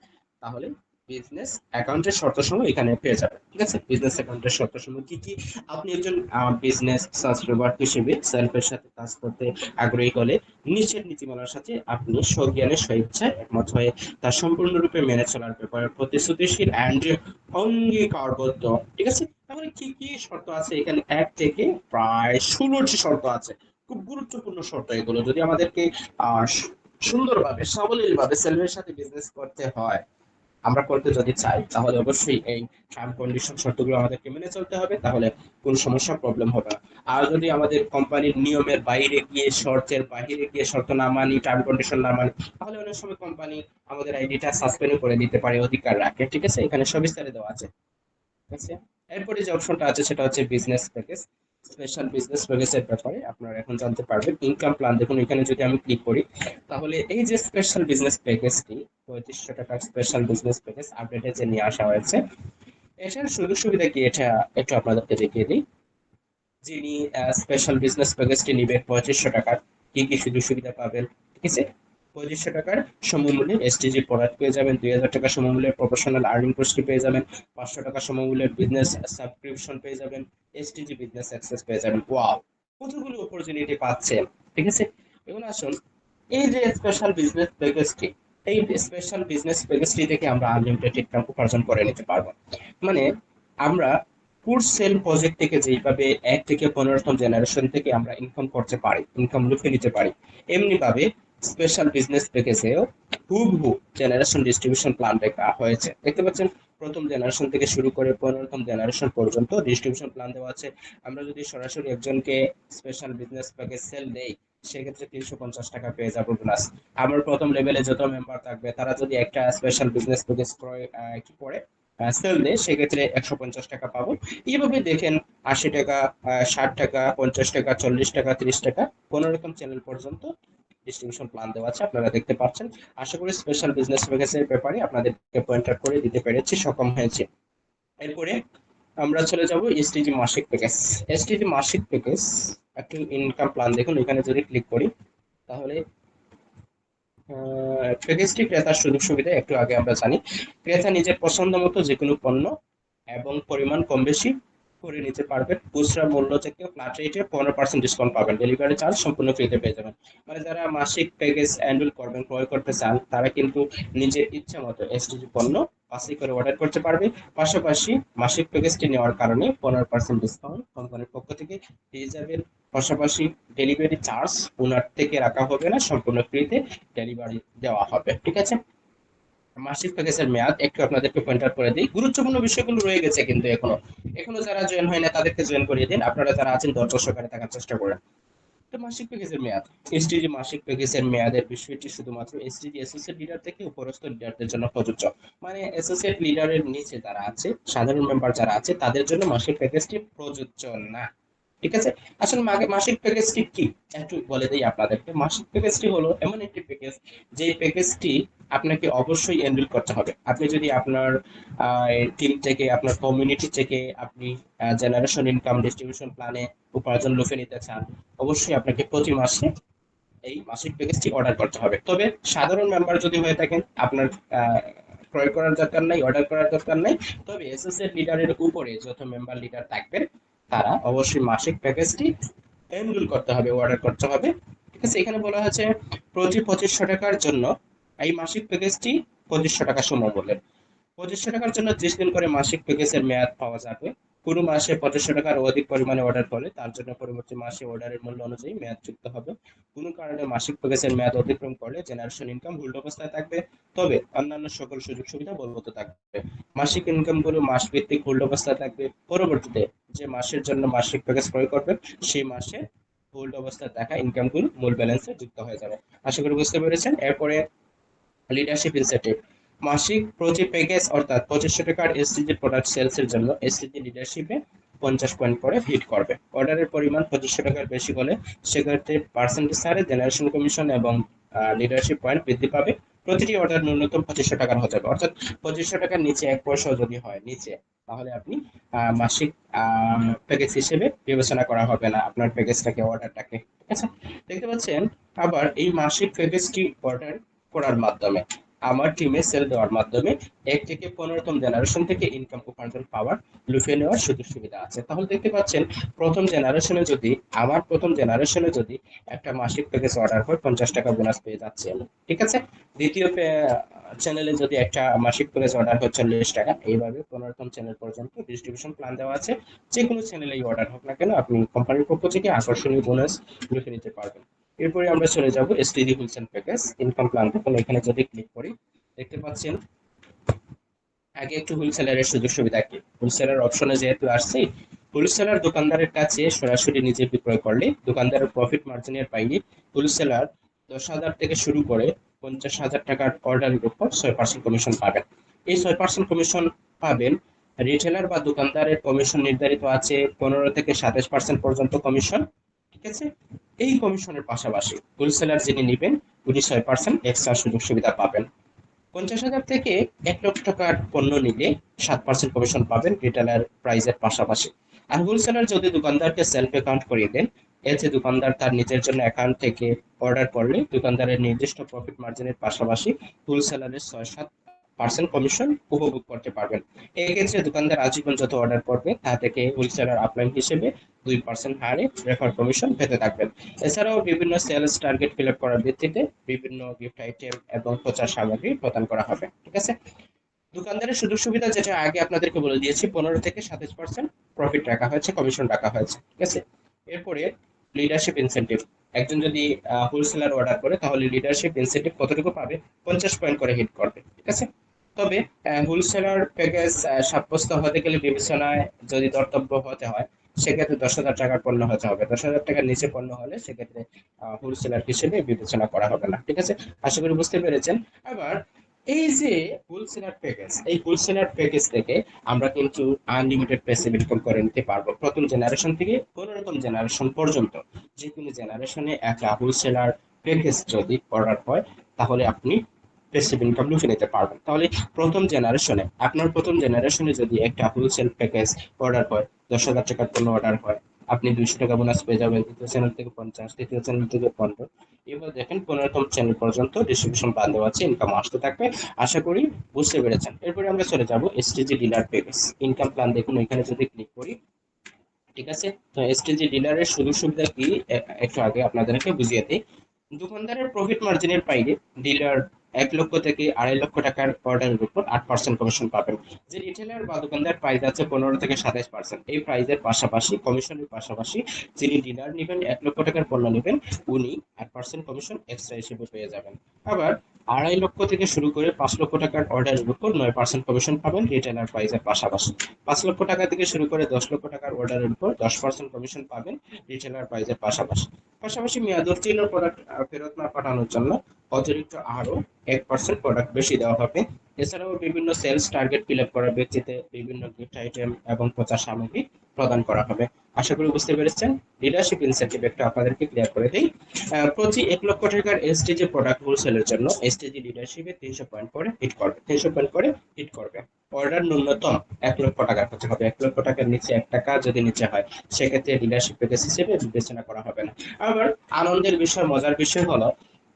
তাহলে বিজনেস অ্যাকাউন্টের শর্তসমূহ এখানে পেয়ে যাবেন। ঠিক আছে, বিজনেস অ্যাকাউন্টের শর্তসমূহ কি কি, আপনি একজন বিজনেস সাবস্ক্রাইবার হিসেবে সেলফের সাথে কাজ করতে আগ্রহী হলে নিচের নীতিমালার সাথে আপনি সজ্ঞানে স্বেচ্ছায় একমত হয়ে তা সম্পূর্ণরূপে মেনে চলার ব্যাপারে প্রতিশ্রুতিশীল অ্যান্ড অঙ্গীকারবদ্ধ। ঠিক আছে, তাহলে কি কি শর্ত আছে এখানে, 1 থেকে প্রায় 16টি শর্ত আছে। খুব গুরুত্বপূর্ণ শর্ত এগুলো, যদি আমাদেরকে আহ সুন্দরভাবে সাবলীল ভাবে সেলফের সাথে বিজনেস করতে হয়, আমরা করতে যদি চাই তাহলে অবশ্যই এই টার্ম কন্ডিশন শর্তগুলো আমাদেরকে মেনে চলতে হবে, তাহলে কোন সমস্যা প্রবলেম হবে না। আর যদি আমাদের কোম্পানির নিয়মের বাইরে গিয়ে, শর্তের বাইরে গিয়ে শর্ত না মানি, টার্ম কন্ডিশন না মানি, তাহলে অনেক সময় কোম্পানি আমাদের আইডিটা সাসপেন্ড করে দিতে পারে, অধিকার রাখে। ঠিক আছে, এখানে সবিস্তারে দেওয়া আছে। ঠিক আছে, এরপরে যে অপশনটা আছে সেটা হচ্ছে বিজনেস প্যাকেজ। স্পেশাল বিজনেস প্যাকেজের ব্যাপারে আপনারা এখন জানতে পারবেন। ইনকাম প্ল্যান দেখুন, এখানে যদি আমি ক্লিক করি তাহলে এই যে স্পেশাল বিজনেস প্যাকেজটি, 3500 টাকার স্পেশাল বিজনেস প্যাকেজ আপডেটে যে নিয়ে আসা হয়েছে, এটার সুযোগ সুবিধা কি এটা একটু আপনাদেরকে দেখিয়ে দিই। যিনি স্পেশাল বিজনেস প্যাকেজটি নিবেন 2500 টাকার, কি কি সুযোগ সুবিধা পাবেন। ঠিক আছে, 2500 টাকার সমমূল্যে এসটিজি প্রোডাক্ট পেয়ে যাবেন, 2000 টাকা সমমূল্যের প্রফেশনাল আর্নিং কোর্সটি পেয়ে যাবেন, 500 টাকা সমমূল্যের বিজনেস সাবস্ক্রিপশন পেয়ে যাবেন, এসটিজি বিজনেস অ্যাক্সেস পেয়ে যাবেন। ওয়াও, কতগুলো অপরচুনিটি পাচ্ছেন। ঠিক আছে, এখন আসুন এই যে স্পেশাল বিজনেস প্যাকেজটি, এই স্পেশাল বিজনেস প্যাকেজটি থেকে আমরা আনলিমিটেড ইনকাম উপার্জন করে নিতে পারবো। মানে আমরা ফুড সেল প্রজেক্ট থেকে যেভাবে 1 থেকে 15তম জেনারেশন থেকে আমরা ইনকাম করতে পারি, ইনকাম লুফে নিতে পারি, এমনি ভাবে স্পেশাল বিজনেস প্যাকেজেও হুবহু জেনারেশন ডিস্ট্রিবিউশন প্ল্যান দেখা হয়েছে। দেখতে পাচ্ছেন প্রথম জেনারেশন থেকে শুরু করে 15তম জেনারেশন পর্যন্ত ডিস্ট্রিবিউশন প্ল্যান দেওয়া আছে। আমরা যদি সরাসরি একজনকে স্পেশাল বিজনেস প্যাকেজ সেল দেই সেক্ষেত্রে 350 টাকা পেয়ে যাবো বোনাস। আমার প্রথম লেভেলে যত মেম্বার থাকবে তারা যদি একটা স্পেশাল বিজনেস প্যাকেজ কি করে সেল দেয় সেক্ষেত্রে 150 টাকা পাবো। এইভাবে দেখেন 80 টাকা, 60 টাকা, 50 টাকা, 40 টাকা, 30 টাকা, কোন রকম চ্যানেল পর্যন্ত ডিস্ট্রিবিউশন প্ল্যান দেওয়া আছে, আপনারা দেখতে পাচ্ছেন। আশা করি স্পেশাল বিজনেস প্যাকেজের ব্যাপারে আপনাদেরকে পয়েন্ট আউট করে দিতে পেরেছি, সক্ষম হয়েছে। এরপরে আমরা চলে যাব এসটিজি মাসিক প্যাকেজ। এসটিজি মাসিক প্যাকেজ একটি ইনকাম প্ল্যান, দেখুন এখানে যদি ক্লিক করি তাহলে প্যাকেজটি ক্রেতার সুযোগ সুবিধা একটু আগে আমরা জানি। ক্রেতা নিজের পছন্দ মতো যে কোনো পণ্য এবং পরিমাণ কম বেশি করে নিতে পারবেন। খুচরা মূল্য থেকে ফ্ল্যাট রেটে 15% ডিসকাউন্ট পাবেন, ডেলিভারি চার্জ সম্পূর্ণ ফ্রিতে পেয়ে যাবেন। মানে যারা মাসিক প্যাকেজ এনরোল করবেন, ক্রয় করতে চান, তারা কিন্তু নিজের ইচ্ছা মতো এসটিজি পণ্য বাছাই করে অর্ডার করতে পারবে। পাশাপাশি মাসিক প্যাকেজটি নেওয়ার কারণে 15% ডিসকাউন্ট কোম্পানির পক্ষ থেকে পেয়ে যাবেন। পাশাপাশি ডেলিভারি চার্জ ওনার থেকে রাখা হবে না, সম্পূর্ণ ফ্রিতে ডেলিভারি দেওয়া হবে। ঠিক আছে, মাসিক প্যাকেজের মেয়াদ একটু আপনাদেরকে পয়েন্ট আউট করে দিই। গুরুত্বপূর্ণ বিষয়গুলো রয়ে গেছে কিন্তু এখনো এখনো যারা জয়েন হয় না তাদেরকে জয়েন করিয়ে দিন। আপনারা যারা আছেন ধৈর্য সহকারে থাকার চেষ্টা করেন। তো মাসিক প্যাকেজের মেয়াদ, এসটিজি মাসিক প্যাকেজের মেয়াদের বিষয়টি শুধুমাত্র এসটিজি অ্যাসোসিয়েট লিডার থেকে উপরস্থ লিডারদের জন্য প্রযোজ্য। মানে অ্যাসোসিয়েট লিডারের নিচে যারা আছে, সাধারণ মেম্বার যারা আছে, তাদের জন্য মাসিক প্যাকেজটি প্রযোজ্য না। ঠিক আছে, আসলে মাসিক প্যাকেজটি কি একটু বলে দিই আপনাদেরকে। মাসিক প্যাকেজটি হলো এমন একটি প্যাকেজ, যে প্যাকেজটি আপনাকে অবশ্যই এনরোল করতে হবে। আপনি যদি আপনার টিম থেকে, আপনার কমিউনিটি থেকে আপনি জেনারেশন ইনকাম ডিস্ট্রিবিউশন প্ল্যানে উপার্জন লুফে নিতে চান, অবশ্যই আপনাকে প্রতি মাসে এই মাসিক প্যাকেজটি অর্ডার করতে হবে। তবে সাধারণ মেম্বার যদি হয়ে থাকেন, আপনার আহ, ক্রয় করার দরকার নাই, অর্ডার করার দরকার নাই। তবে অ্যাসোসিয়েট লিডারের উপরে যত মেম্বার লিডার থাকবেন, তারা অবশ্যই মাসিক প্যাকেজটি এনরোল করতে হবে, অর্ডার করতে হবে। ঠিক আছে, এখানে বলা হয়েছে প্রতি 2500 টাকার জন্য এই মাসিক প্যাকেজটি 2500 টাকা সমমূল্যের। 2500 টাকার জন্য 30 দিন করে মাসিক প্যাকেজের মেয়াদ পাওয়া যাবে। পুরো মাসে 2500 টাকার অধিক পরিমাণে অর্ডার করলে তার জন্য পরবর্তী মাসে অর্ডারের মূল্য অনুযায়ী মেয়াদ যুক্ত হবে। কোনো কারণে মাসিক প্যাকেজের মেয়াদ অতিক্রম করলে জেনারেশন ইনকাম হোল্ড অবস্থায় থাকবে, তবে অন্যান্য সকল সুযোগ সুবিধা বলবৎ থাকবে। মাসিক ইনকাম গুলো মাস ভিত্তিক হোল্ড অবস্থায় থাকবে। পরবর্তীতে যে মাসের জন্য মাসিক প্যাকেজ ক্রয় করবেন, সেই মাসে হোল্ড অবস্থায় থাকা ইনকাম গুলো মূল ব্যালেন্সে যুক্ত হয়ে যাবে। আশা করি বুঝতে পেরেছেন। এরপরে লিডারশিপ ইনসেন্টিভ, মাসিক প্রতি প্যাকেজ অর্থাৎ 2500 টাকার এসটিজি প্রোডাক্ট সেলস এর জন্য এসটিজি লিডারশিপে 50 পয়েন্ট করে হিট করবে। অর্ডারের পরিমাণ 2500 টাকার বেশি হলে সেক্ষেত্রে পার্সেন্টেজ হারে জেনারেশন কমিশন এবং লিডারশিপ পয়েন্ট বৃদ্ধি পাবে। প্রতিটি অর্ডার ন্যূনতম 2500 টাকার হতে হবে, অর্থাৎ 2500 টাকার নিচে 1 পয়সাও যদি হয় নিচে, তাহলে আপনি মাসিক প্যাকেজ হিসেবে বিবেচনা করা হবে না আপনার প্যাকেজটাকে, অর্ডারটাকে। ঠিক আছে, দেখতে পাচ্ছেন। আবার এই মাসিক প্যাকেজটি অর্ডার করার মাধ্যমে, আমার টিমে সেল দেওয়ার মাধ্যমে 1 থেকে 15তম জেনারেশন থেকে ইনকাম উপার্জন পাওয়ার লুফে নেওয়ার সুযোগ সুবিধা আছে। তাহলে দেখতে পাচ্ছেন, প্রথম জেনারেশনে যদি একটা মাসিক প্যাকেজ অর্ডার হয়, 50 টাকা বোনাস পেয়ে যাচ্ছে আমি। ঠিক আছে, দ্বিতীয় চ্যানেলে যদি একটা মাসিক প্যাকেজ অর্ডার হয় 40 টাকা, এইভাবে 15তম চ্যানেল পর্যন্ত ডিস্ট্রিবিউশন প্ল্যান দেওয়া আছে। যে কোনো চ্যানেলেই অর্ডার হোক না কেন, আপনি কোম্পানির পক্ষ থেকে আকর্ষণীয় বোনাস লুফে নিতে পারবেন। এরপরে আমরা চলে যাব STD wholesale package income plan. তখন এখানে যদি ক্লিক করি, দেখতে পাচ্ছেন আগে একটু হোলসেলারের সুযোগ সুবিধা কি। হোলসেলার অপশনে যেহেতু আসছে, হোলসেলার দোকানদারের কাছে সরাসরি নিজে বিক্রয় করলে দোকানদারের প্রফিট মার্জিনের বাইরে হোলসেলার 10,000 থেকে শুরু করে 50,000 টাকার অর্ডারের উপর 6% কমিশন পাবেন। এই 6% কমিশন পাবেন। রিটেলার বা দোকানদারের কমিশন নির্ধারিত আছে 15 থেকে 27% পর্যন্ত কমিশন। ঠিক আছে, এই কমিশনের পাশাপাশি হোলসেলার যিনি নেবেন, উনি 6% এক্সট্রা সুযোগ সুবিধা পাবেন। 50,000 থেকে 1 লক্ষ টাকার পণ্য নিলে 7% কমিশন পাবেন রিটেলার প্রাইসের পাশাপাশি। আর হোলসেলার যদি দোকানদারকে সেলফ অ্যাকাউন্ট করিয়ে দেন, এতে দোকানদার তার নিজের জন্য অ্যাকাউন্ট থেকে অর্ডার করলে দোকানদারের নির্দিষ্ট প্রফিট মার্জিনের পাশাপাশি হোলসেলারের 6-7% কমিশন উপভোগ করতে পারবেন। এক্ষেত্রে দোকানদার আজীবন যত অর্ডার করবে তা থেকে হোলসেলার আপলাইন হিসেবে 2% হারে রেফার কমিশন পেতে থাকবেন। এছাড়াও বিভিন্ন সেলস টার্গেট ফিল আপ করার ভিত্তিতে বিভিন্ন গিফট আইটেম এবং প্রচার সামগ্রী প্রদান করা হবে। ঠিক আছে, দোকানদারের সুযোগ সুবিধা যেটা আগে আপনাদেরকে বলে দিয়েছি, 15 থেকে 27% প্রফিট রাখা হয়েছে, কমিশন রাখা হয়েছে। ঠিক আছে, এরপরে লিডারশিপ ইনসেন্টিভ। একজন যদি হোলসেলার অর্ডার করে, তাহলে লিডারশিপ ইনসেন্টিভ কতটুকু পাবে? 50 পয়েন্ট করে হিট করবে। ঠিক আছে, তবে হোলসেলার প্যাকেজ সাব্যস্ত হতে গেলে বিবেচনায় যদি ধর্তব্য হতে হয়, সেক্ষেত্রে 10,000 টাকার পণ্য হতে হবে। 10,000 টাকার নিচে পণ্য হলে সেক্ষেত্রে হোলসেলার হিসেবে বিবেচনা করা হবে না। ঠিক আছে, আশা করি বুঝতে পেরেছেন। আবার এই যে হোলসেলার প্যাকেজ, এই হোলসেলার প্যাকেজ থেকে আমরা কিন্তু আনলিমিটেড প্যাসিভ ইনকাম করে নিতে পারবো। প্রথম জেনারেশন থেকে 15তম জেনারেশন পর্যন্ত যে কোনো জেনারেশনে একটা হোলসেলার প্যাকেজ যদি অর্ডার হয়, তাহলে আপনি প্যাসিভ ইনকাম লুফে নিতে পারবেন। তাহলে আপনার প্রথম জেনারেশনে যদি একটা হোলসেল প্যাকেজ অর্ডার হয়, 10,000 টাকার পণ্য অর্ডার হয়, আপনি 200 টাকা বোনাস পেয়ে যাবেন, দ্বিতীয় চ্যানেল থেকে 50, তৃতীয় চ্যানেল থেকে 15, এবার দেখেন 15তম চ্যানেল পর্যন্ত ডিস্ট্রিবিউশন প্ল্যান দেওয়া আছে, ইনকাম আসতে থাকবে। আশা করি বুঝতে পেরেছেন। এরপরে আমরা চলে যাব STG dealer package income plan. দেখুন এখানে যদি ক্লিক করি, ঠিক আছে, তো এসটিজি ডিলারের সুযোগ সুবিধা কি একটু আগে আপনাদেরকে বুঝিয়ে দিই। দোকানদারের প্রফিট মার্জিনের বাইরে ডিলার 1 লক্ষ থেকে 2.5 লক্ষ টাকার অর্ডারের উপর 8% কমিশন পাবেন। যে রিটেলার বা দোকানদার প্রাইস আছে 15 থেকে 27%, এই প্রাইজের পাশাপাশি কমিশনের পাশাপাশি যিনি ডিলার নেবেন 1 লক্ষ টাকার পণ্য নেবেন, উনি 8% কমিশন এক্সট্রা হিসেবে পেয়ে যাবেন। আবার 2.5 লক্ষ থেকে শুরু করে 5 লক্ষ টাকার অর্ডারের উপর 9% কমিশন পাবেন রিটেলার প্রাইজের পাশাপাশি। 5 লক্ষ টাকা থেকে শুরু করে 10 লক্ষ টাকার অর্ডারের উপর 10% কমিশন পাবেন রিটেলার প্রাইজের পাশাপাশি। পাশাপাশি মেয়াদ উত্তীর্ণ প্রোডাক্ট ফেরত না পাঠানোর জন্য অতিরিক্ত আরো 1% প্রোডাক্ট বেশি দেওয়া হবে। এছাড়াও বিভিন্ন সেলস টার্গেট ফিল আপ করা ব্যক্তিতে বিভিন্ন গিফট আইটেম এবং প্রচার সামগ্রী প্রদান করা হবে। আশা করি বুঝতে পেরেছেন। লিডারশিপ ইনসেন্টিভ একটু আপনাদেরকে ক্লিয়ার করে দিই। প্রতি 1 লক্ষ টাকার এসটিজি প্রোডাক্ট হোলসেলের জন্য এসটিজি লিডারশিপে 300 পয়েন্ট করে হিট করবে, 300 পয়েন্ট করে হিট করবে। অর্ডার ন্যূনতম 1 লক্ষ টাকার হতে হবে, 1 লক্ষ টাকার নিচে 1 টাকা যদি নিচে হয় সেক্ষেত্রে ডিলারশিপ প্যাকেজ হিসেবে বিবেচনা করা হবে না। আবার আনন্দের বিষয়, মজার বিষয় হলো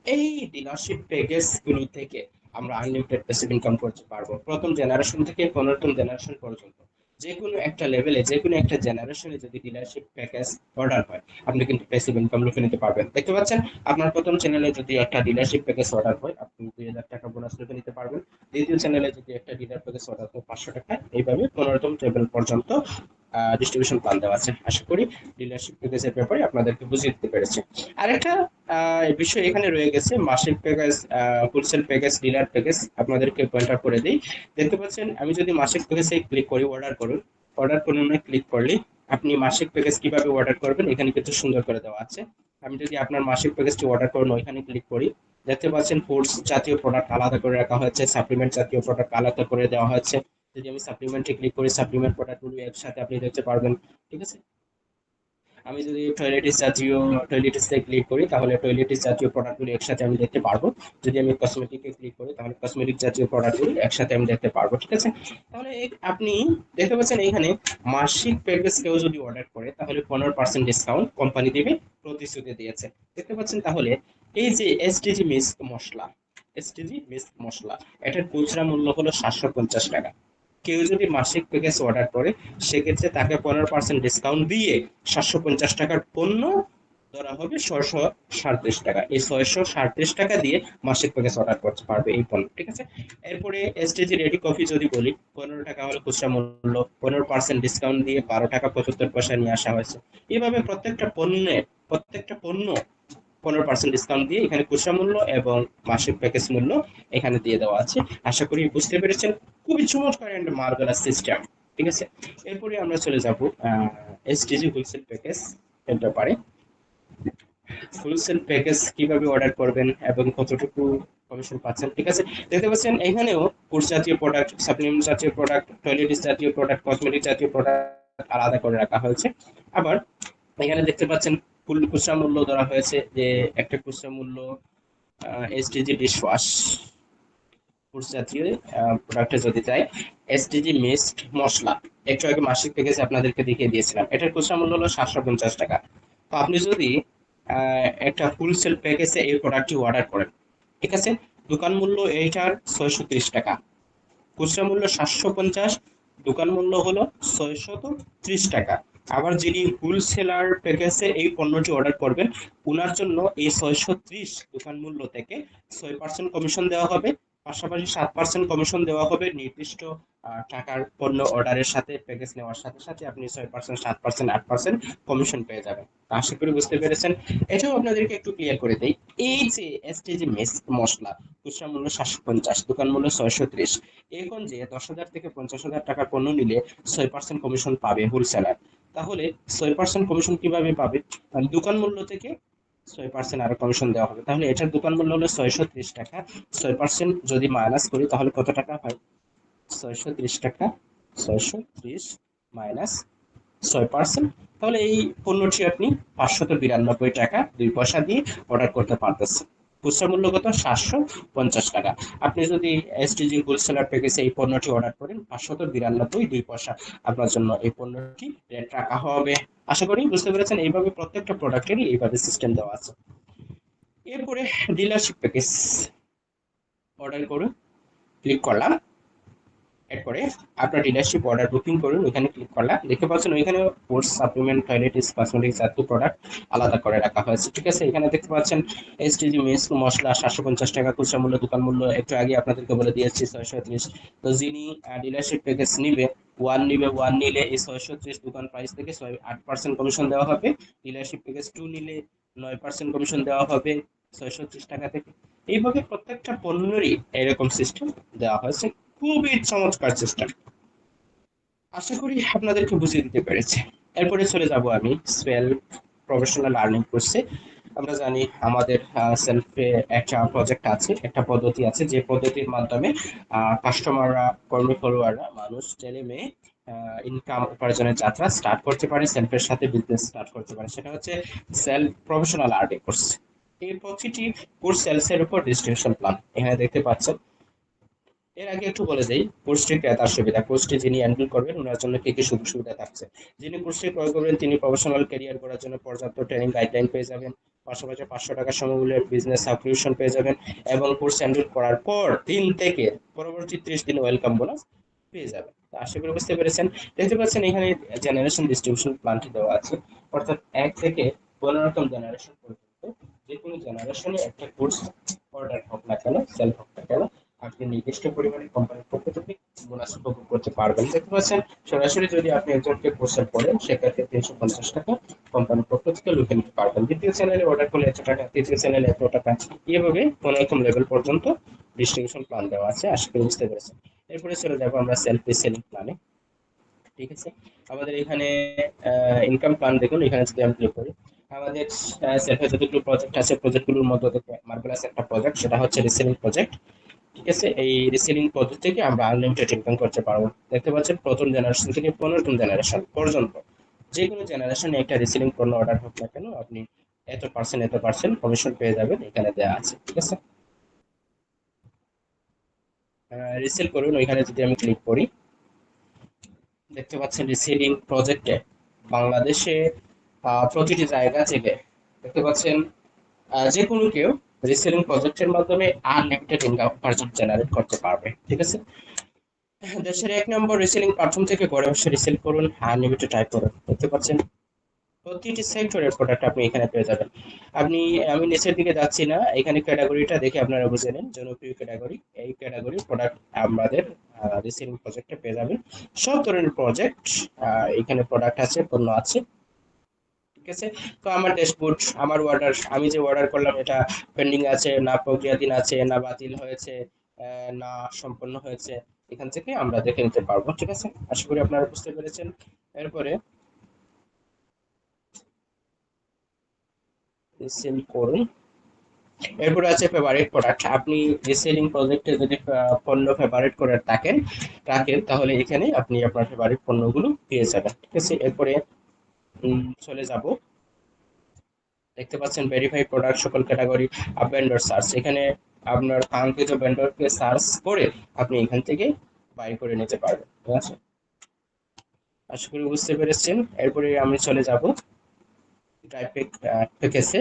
এই ডিলারশিপ প্যাকেজ গুলো থেকে আমরা আনলিমিটেড প্যাসিভ ইনকাম করতে পারবো। প্রথম জেনারেশন থেকে 15তম জেনারেশন পর্যন্ত যে কোনো একটা লেভেলে, যে কোনো একটা জেনারেশনে যদি ডিলারশিপ প্যাকেজ অর্ডার হয়, আপনি কিন্তু প্যাসিভ ইনকাম লুফে নিতে পারবেন। দেখতে পাচ্ছেন আপনার প্রথম চ্যানেলে যদি একটা ডিলারশিপ প্যাকেজ অর্ডার হয়, আপনি 2,000 টাকা বোনাস লুফে নিতে পারবেন। দ্বিতীয় চ্যানেলে যদি একটা ডিলার প্যাকেজ অর্ডার হয় 500 টাকা, এইভাবে 15তম লেভেল পর্যন্ত ডিস্ট্রিবিউশন প্ল্যান দেওয়া আছে। আশা করি ডিলারশিপ প্যাকেজের ব্যাপারে আপনাদেরকে বুঝিয়ে দিতে পেরেছি। আরেকটা বিষয় এখানে রয়ে গেছে, মাসিক package, wholesale package, dealer package আপনাদেরকে পয়েন্ট আউট করে দিই। দেখতে পাচ্ছেন আমি যদি মাসিক প্যাকেজে ক্লিক করি, অর্ডার করুন, অর্ডার করুন ক্লিক করলে আপনি মাসিক প্যাকেজ কিভাবে অর্ডার করবেন এখানে কিছু সুন্দর করে দেওয়া আছে। আমি যদি আপনার মাসিক প্যাকেজটি অর্ডার করুন ওইখানে ক্লিক করি, দেখতে পাচ্ছেন ফুডস জাতীয় প্রোডাক্ট আলাদা করে রাখা হয়েছে, সাপ্লিমেন্ট জাতীয় প্রোডাক্ট আলাদা করে দেওয়া হয়েছে। যদি আমি সাপ্লিমেন্টে ক্লিক করি, সাপ্লিমেন্ট প্রোডাক্টগুলো একসাথে আপনি দেখতে পারবেন, ঠিক আছে। আমি যদি টয়লেটিসে ক্লিক করি তাহলে টয়লেটিস জাতীয় প্রোডাক্টগুলো একসাথে আমি দেখতে পারবো। যদি আমি কসমেটিকে ক্লিক করি তাহলে কসমেটিক জাতীয় প্রোডাক্টগুলো একসাথে আমি দেখতে পারবো, ঠিক আছে। তাহলে আপনি দেখতে পাচ্ছেন এখানে মাসিক প্যাকেজ কেউ যদি অর্ডার করে তাহলে 15% ডিসকাউন্ট কোম্পানি দিবে, প্রতিশ্রুতি দিয়েছে। দেখতে পাচ্ছেন তাহলে এই যে এসটিজি মিক্স মশলা, এটার খুচরা মূল্য হলো 750 টাকা। কেউ যদি মাসিক প্যাকেজ অর্ডার করে সেক্ষেত্রে তাকে 15% ডিসকাউন্ট দিয়ে 750 টাকার পণ্য ধরা হবে 637 টাকা। এই 637 টাকা দিয়ে মাসিক প্যাকেজ অর্ডার করতে পারবে এই পণ্য, ঠিক আছে। এরপরে এসটিজি রেডি কফি যদি বলি, 15 টাকা হলো খুচরা মূল্য, 15% ডিসকাউন্ট দিয়ে 12 টাকা 75 পয়সা নিয়ে আসা হয়েছে। এইভাবে প্রত্যেকটা পণ্য 15% ডিসকাউন্ট দিয়ে এখানে খুচরা মূল্য এবং মাসিক প্যাকেজ মূল্য এখানে দিয়ে দেওয়া আছে। আশা করি বুঝতে পেরেছেন। খুবই চমৎকার এন্ড মার্ভেলাস সিস্টেম, ঠিক আছে। এরপরে আমরা চলে যাব এসটিজি হোলসেল প্যাকেজ এর ব্যাপারে। হোলসেল প্যাকেজ কিভাবে অর্ডার করবেন এবং কতটুকু কমিশন পাচ্ছেন, ঠিক আছে। দেখতে পাচ্ছেন এখানেও ফুড জাতীয় প্রোডাক্ট, সাপ্লিমেন্ট জাতীয় প্রোডাক্ট, টয়লেটিস জাতীয় প্রোডাক্ট, কসমেটিক জাতীয় প্রোডাক্ট আলাদা করে রাখা হয়েছে। আবার এখানে দেখতে পাচ্ছেন ফুল খুচরা মূল্য ধরা হয়েছে, যে একটা খুচরা মূল্য এসটিজি ডিশ ওয়াশ ফুড জাতীয় প্রোডাক্টে যদি যাই, এসটিজি মিক্সড মশলা একটু আগে মাসিক প্যাকেজ আপনাদেরকে দেখিয়ে দিয়েছিলাম, এটার খুচরা মূল্য হলো 750 টাকা। তো আপনি যদি একটা হোলসেল প্যাকেজে এই প্রোডাক্টটি অর্ডার করেন, ঠিক আছে, দোকান মূল্য এইটার 630 টাকা, খুচরা মূল্য 750, দোকান মূল্য হলো 630 টাকা। আবার যিনি হোলসেলার প্যাকেজে এই পণ্যটি অর্ডার করবেন ওনার জন্য এই 630 দোকান মূল্য থেকে 6% কমিশন দেওয়া হবে, পাশাপাশি 7% কমিশন দেওয়া হবে নির্দিষ্ট টাকার পণ্য অর্ডারের সাথে, প্যাকেজ নেওয়ার সাথে সাথে আপনি 6%, 7%, 8% কমিশন পেয়ে যাবেন। আশা করি বুঝতে পেরেছেন। এটাও আপনাদেরকে একটু ক্লিয়ার করে দেই। এই যে এসটিজি মশলা খুচরা মূল্য 750, দোকান মূল্য 630, এখন যে 10,000 থেকে 50,000 টাকার পণ্য নিলে 6% কমিশন পাবে হোলসেলার, তাহলে 6% কমিশন কিভাবে পাবে? দোকান মূল্য থেকে 6% আরো কমিশন দেওয়া হবে। তাহলে এটার দোকান মূল্য হলো 630 টাকা, 6% যদি মাইনাস করি তাহলে কত টাকা হয়? 630 টাকা, 630 মাইনাস 6%, তাহলে এই পণ্যটি আপনি 592 টাকা 2 পয়সা দিয়ে অর্ডার করতে পারতেছেন। খুচরা মূল্য কত? 750 টাকা। আপনি যদি এসটিজি হোলসেলার প্যাকেজে এই পণ্যটি অর্ডার করেন 592.2 পয়সা আপনার জন্য এই পণ্যটি রেট রাখা হবে। আশা করি বুঝতে পেরেছেন। এইভাবে প্রত্যেকটা প্রোডাক্টেরই এইভাবে সিস্টেম দেওয়া আছে। এরপরে ডিলারশিপ প্যাকেজ অর্ডার করুন, ক্লিক করলাম। এরপরে আপনার ডিলারশিপ অর্ডার বুকিং করুন, ওইখানে ক্লিক করলাম। দেখতে পাচ্ছেন ওইখানে কোর্স, সাপ্লিমেন্ট, টয়লেটিস, কসমেটিক্স জাতীয় প্রোডাক্ট আলাদা করে রাখা হয়েছে। ঠিক আছে, এখানে দেখতে পাচ্ছেন এসটিজি মেস মশলা 750 টাকা খুচরা মূল্য, দোকান মূল্য একটু আগে আপনাদেরকে বলে দিয়েছি 630। তো যিনি ডিলারশিপ প্যাকেজ নিবে, ওয়ান নিলে এই 630 দোকান প্রাইস থেকে 8% কমিশন দেওয়া হবে। ডিলারশিপ প্যাকেজ 2 নিলে 9% কমিশন দেওয়া হবে 630 টাকা থেকে। এইভাবে প্রত্যেকটা পণ্যেরই এরকম সিস্টেম দেওয়া হয়েছে। খুবই চমৎকার সিস্টেম। আশা করি আপনাদেরকে বুঝিয়ে দিতে পেরেছি। এরপরে চলে যাব আমি সেলফ প্রফেশনাল আর্নিং কোর্সে। আমরা জানি আমাদের সেলফে একটা প্রজেক্ট আছে, একটা পদ্ধতি আছে, যে পদ্ধতির মাধ্যমে কাস্টমাররা, কর্মী ফলোয়াররা, মানুষ ছেলে মেয়ে ইনকাম উপার্জনের যাত্রা স্টার্ট করতে পারে, সেলফের সাথে বিজনেস স্টার্ট করতে পারে। সেটা হচ্ছে সেলফ প্রফেশনাল আর্নিং কোর্স। এই প্রতিটি কোর্স সেলসের উপর ডিস্ট্রিবিউশন প্ল্যান এখানে দেখতে পাচ্ছেন। এর আগে একটু বলে দেই কোর্সটি ক্রেতার সুবিধা। কোর্সটি যিনি হ্যান্ডেল করবেন ওনার জন্য কি কি সুযোগ সুবিধা থাকছে। যিনি কোর্সটি ক্রয় করবেন তিনি প্রফেশনাল ক্যারিয়ার করার জন্য পর্যাপ্ত ট্রেনিং গাইডলাইন পেয়ে যাবেন। পাশাপাশি 500 টাকা সমমূল্যের বিজনেস সাবস্ক্রিপশন পেয়ে যাবেন এবং কোর্স হ্যান্ডেল করার পর 3 থেকে পরবর্তী 30 দিন ওয়েলকাম বোনাস পেয়ে যাবেন। তো আশা করি বুঝতে পেরেছেন। দেখতে পাচ্ছেন এখানে জেনারেশন ডিস্ট্রিবিউশন প্ল্যানটি দেওয়া আছে, অর্থাৎ 1 থেকে 15তম জেনারেশন পর্যন্ত যে কোনো জেনারেশনে একটা কোর্স অর্ডার হোক না কেন, সেল হোক না কেন, আপনি নির্দিষ্ট পরিমাণে কোম্পানির পক্ষ থেকে বোনাস উপভোগ করতে পারবেন। দেখতে পাচ্ছেন সরাসরি যদি আপনি একজনকে কোর্সে পড়েন সেক্ষেত্রে 350 টাকা কোম্পানির পক্ষ থেকে লুকে নিতে পারবেন। দ্বিতীয় চ্যানেলে অর্ডার করলে এত টাকা, তৃতীয় চ্যানেলে এত টাকা, এভাবে কোনো রকম লেভেল পর্যন্ত ডিস্ট্রিবিউশন প্ল্যান দেওয়া আছে। আশা করি বুঝতে পেরেছেন। এরপরে চলে যাবো আমরা সেলফ সেলিং প্ল্যানে। ঠিক আছে, আমাদের এখানে ইনকাম প্ল্যান দেখুন। এখানে যদি আমি ক্লিক করি, আমাদের সেলফে যতগুলো প্রজেক্ট আছে প্রজেক্টগুলোর মধ্যে থেকে মার্ভেলাস একটা প্রজেক্ট, সেটা হচ্ছে রিসেলিং প্রজেক্ট। ঠিক আছে, এই রিসেলিং পদ্ধতি থেকে আমরা আনলিমিটেড ইনকাম করতে পারবো। দেখতে পাচ্ছেন প্রথম জেনারেশন থেকে 15তম জেনারেশন পর্যন্ত যে কোনো জেনারেশনে একটা রিসেলিং পণ্য অর্ডার হোক না কেন আপনি এত পার্সেন্ট কমিশন পেয়ে যাবেন, এখানে দেওয়া আছে। ঠিক আছে, রিসেল করুন, ওইখানে যদি আমি ক্লিক করি দেখতে পাচ্ছেন রিসেলিং প্রজেক্টে বাংলাদেশে প্রতিটি জায়গা থেকে দেখতে পাচ্ছেন যে কোনো কেউ রিসেলিং প্রজেক্টের মাধ্যমে আনলিমিটেড ইনকাম উপার্জন জেনারেট করতে পারবে। ঠিক আছে, দেশের 1 নম্বর রিসেলিং প্ল্যাটফর্ম থেকে ঘরে বসে রিসেল করুন, আনলিমিটেড টাইপ করুন। দেখতে পাচ্ছেন প্রতিটি সেক্টরের প্রোডাক্ট আপনি এখানে পেয়ে যাবেন। আপনি, আমি নিচের দিকে যাচ্ছি না, এখানে ক্যাটাগরিটা দেখে আপনারা বুঝে নেন। জনপ্রিয় ক্যাটাগরি, এই ক্যাটাগরি প্রোডাক্ট আমাদের রিসেলিং প্রজেক্টে পেয়ে যাবেন। সব ধরনের প্রজেক্ট এখানে প্রোডাক্ট আছে, পণ্য আছে। ঠিক আছে, তো আমার ড্যাশবোর্ড, আমার অর্ডার, আমি যে অর্ডার করলাম এটা পেন্ডিং আছে না প্রক্রিয়াধীন আছে না বাতিল হয়েছে না সম্পন্ন হয়েছে, এখান থেকে আমরা দেখে নিতে পারবো। ঠিক আছে, আশা করি আপনারা বুঝতে পেরেছেন। এরপরে সেল করুন। এরপরে আছে ফেভারিট প্রোডাক্ট। আপনি রিসেলিং প্রজেক্টে যদি পণ্য ফেভারিট করে রাখেন তাহলে এখানে আপনি আপনার ফেভারিট পণ্যগুলো পেয়ে যাবেন। ঠিক আছে, এরপরে চলে যাব। দেখতে পাচ্ছেন ভেরিফাই প্রোডাক্ট, সকল ক্যাটাগরি, ভেন্ডর সার্চ। এখানে আপনার কাঙ্ক্ষিত ভেন্ডরকে সার্চ করে আপনি এখান থেকে বাই করে নিতে পারবেন। ঠিক আছে, আশা করি বুঝতে পেরেছেন। এরপরে আমি চলে যাব ড্রাইভ প্যাকেজে।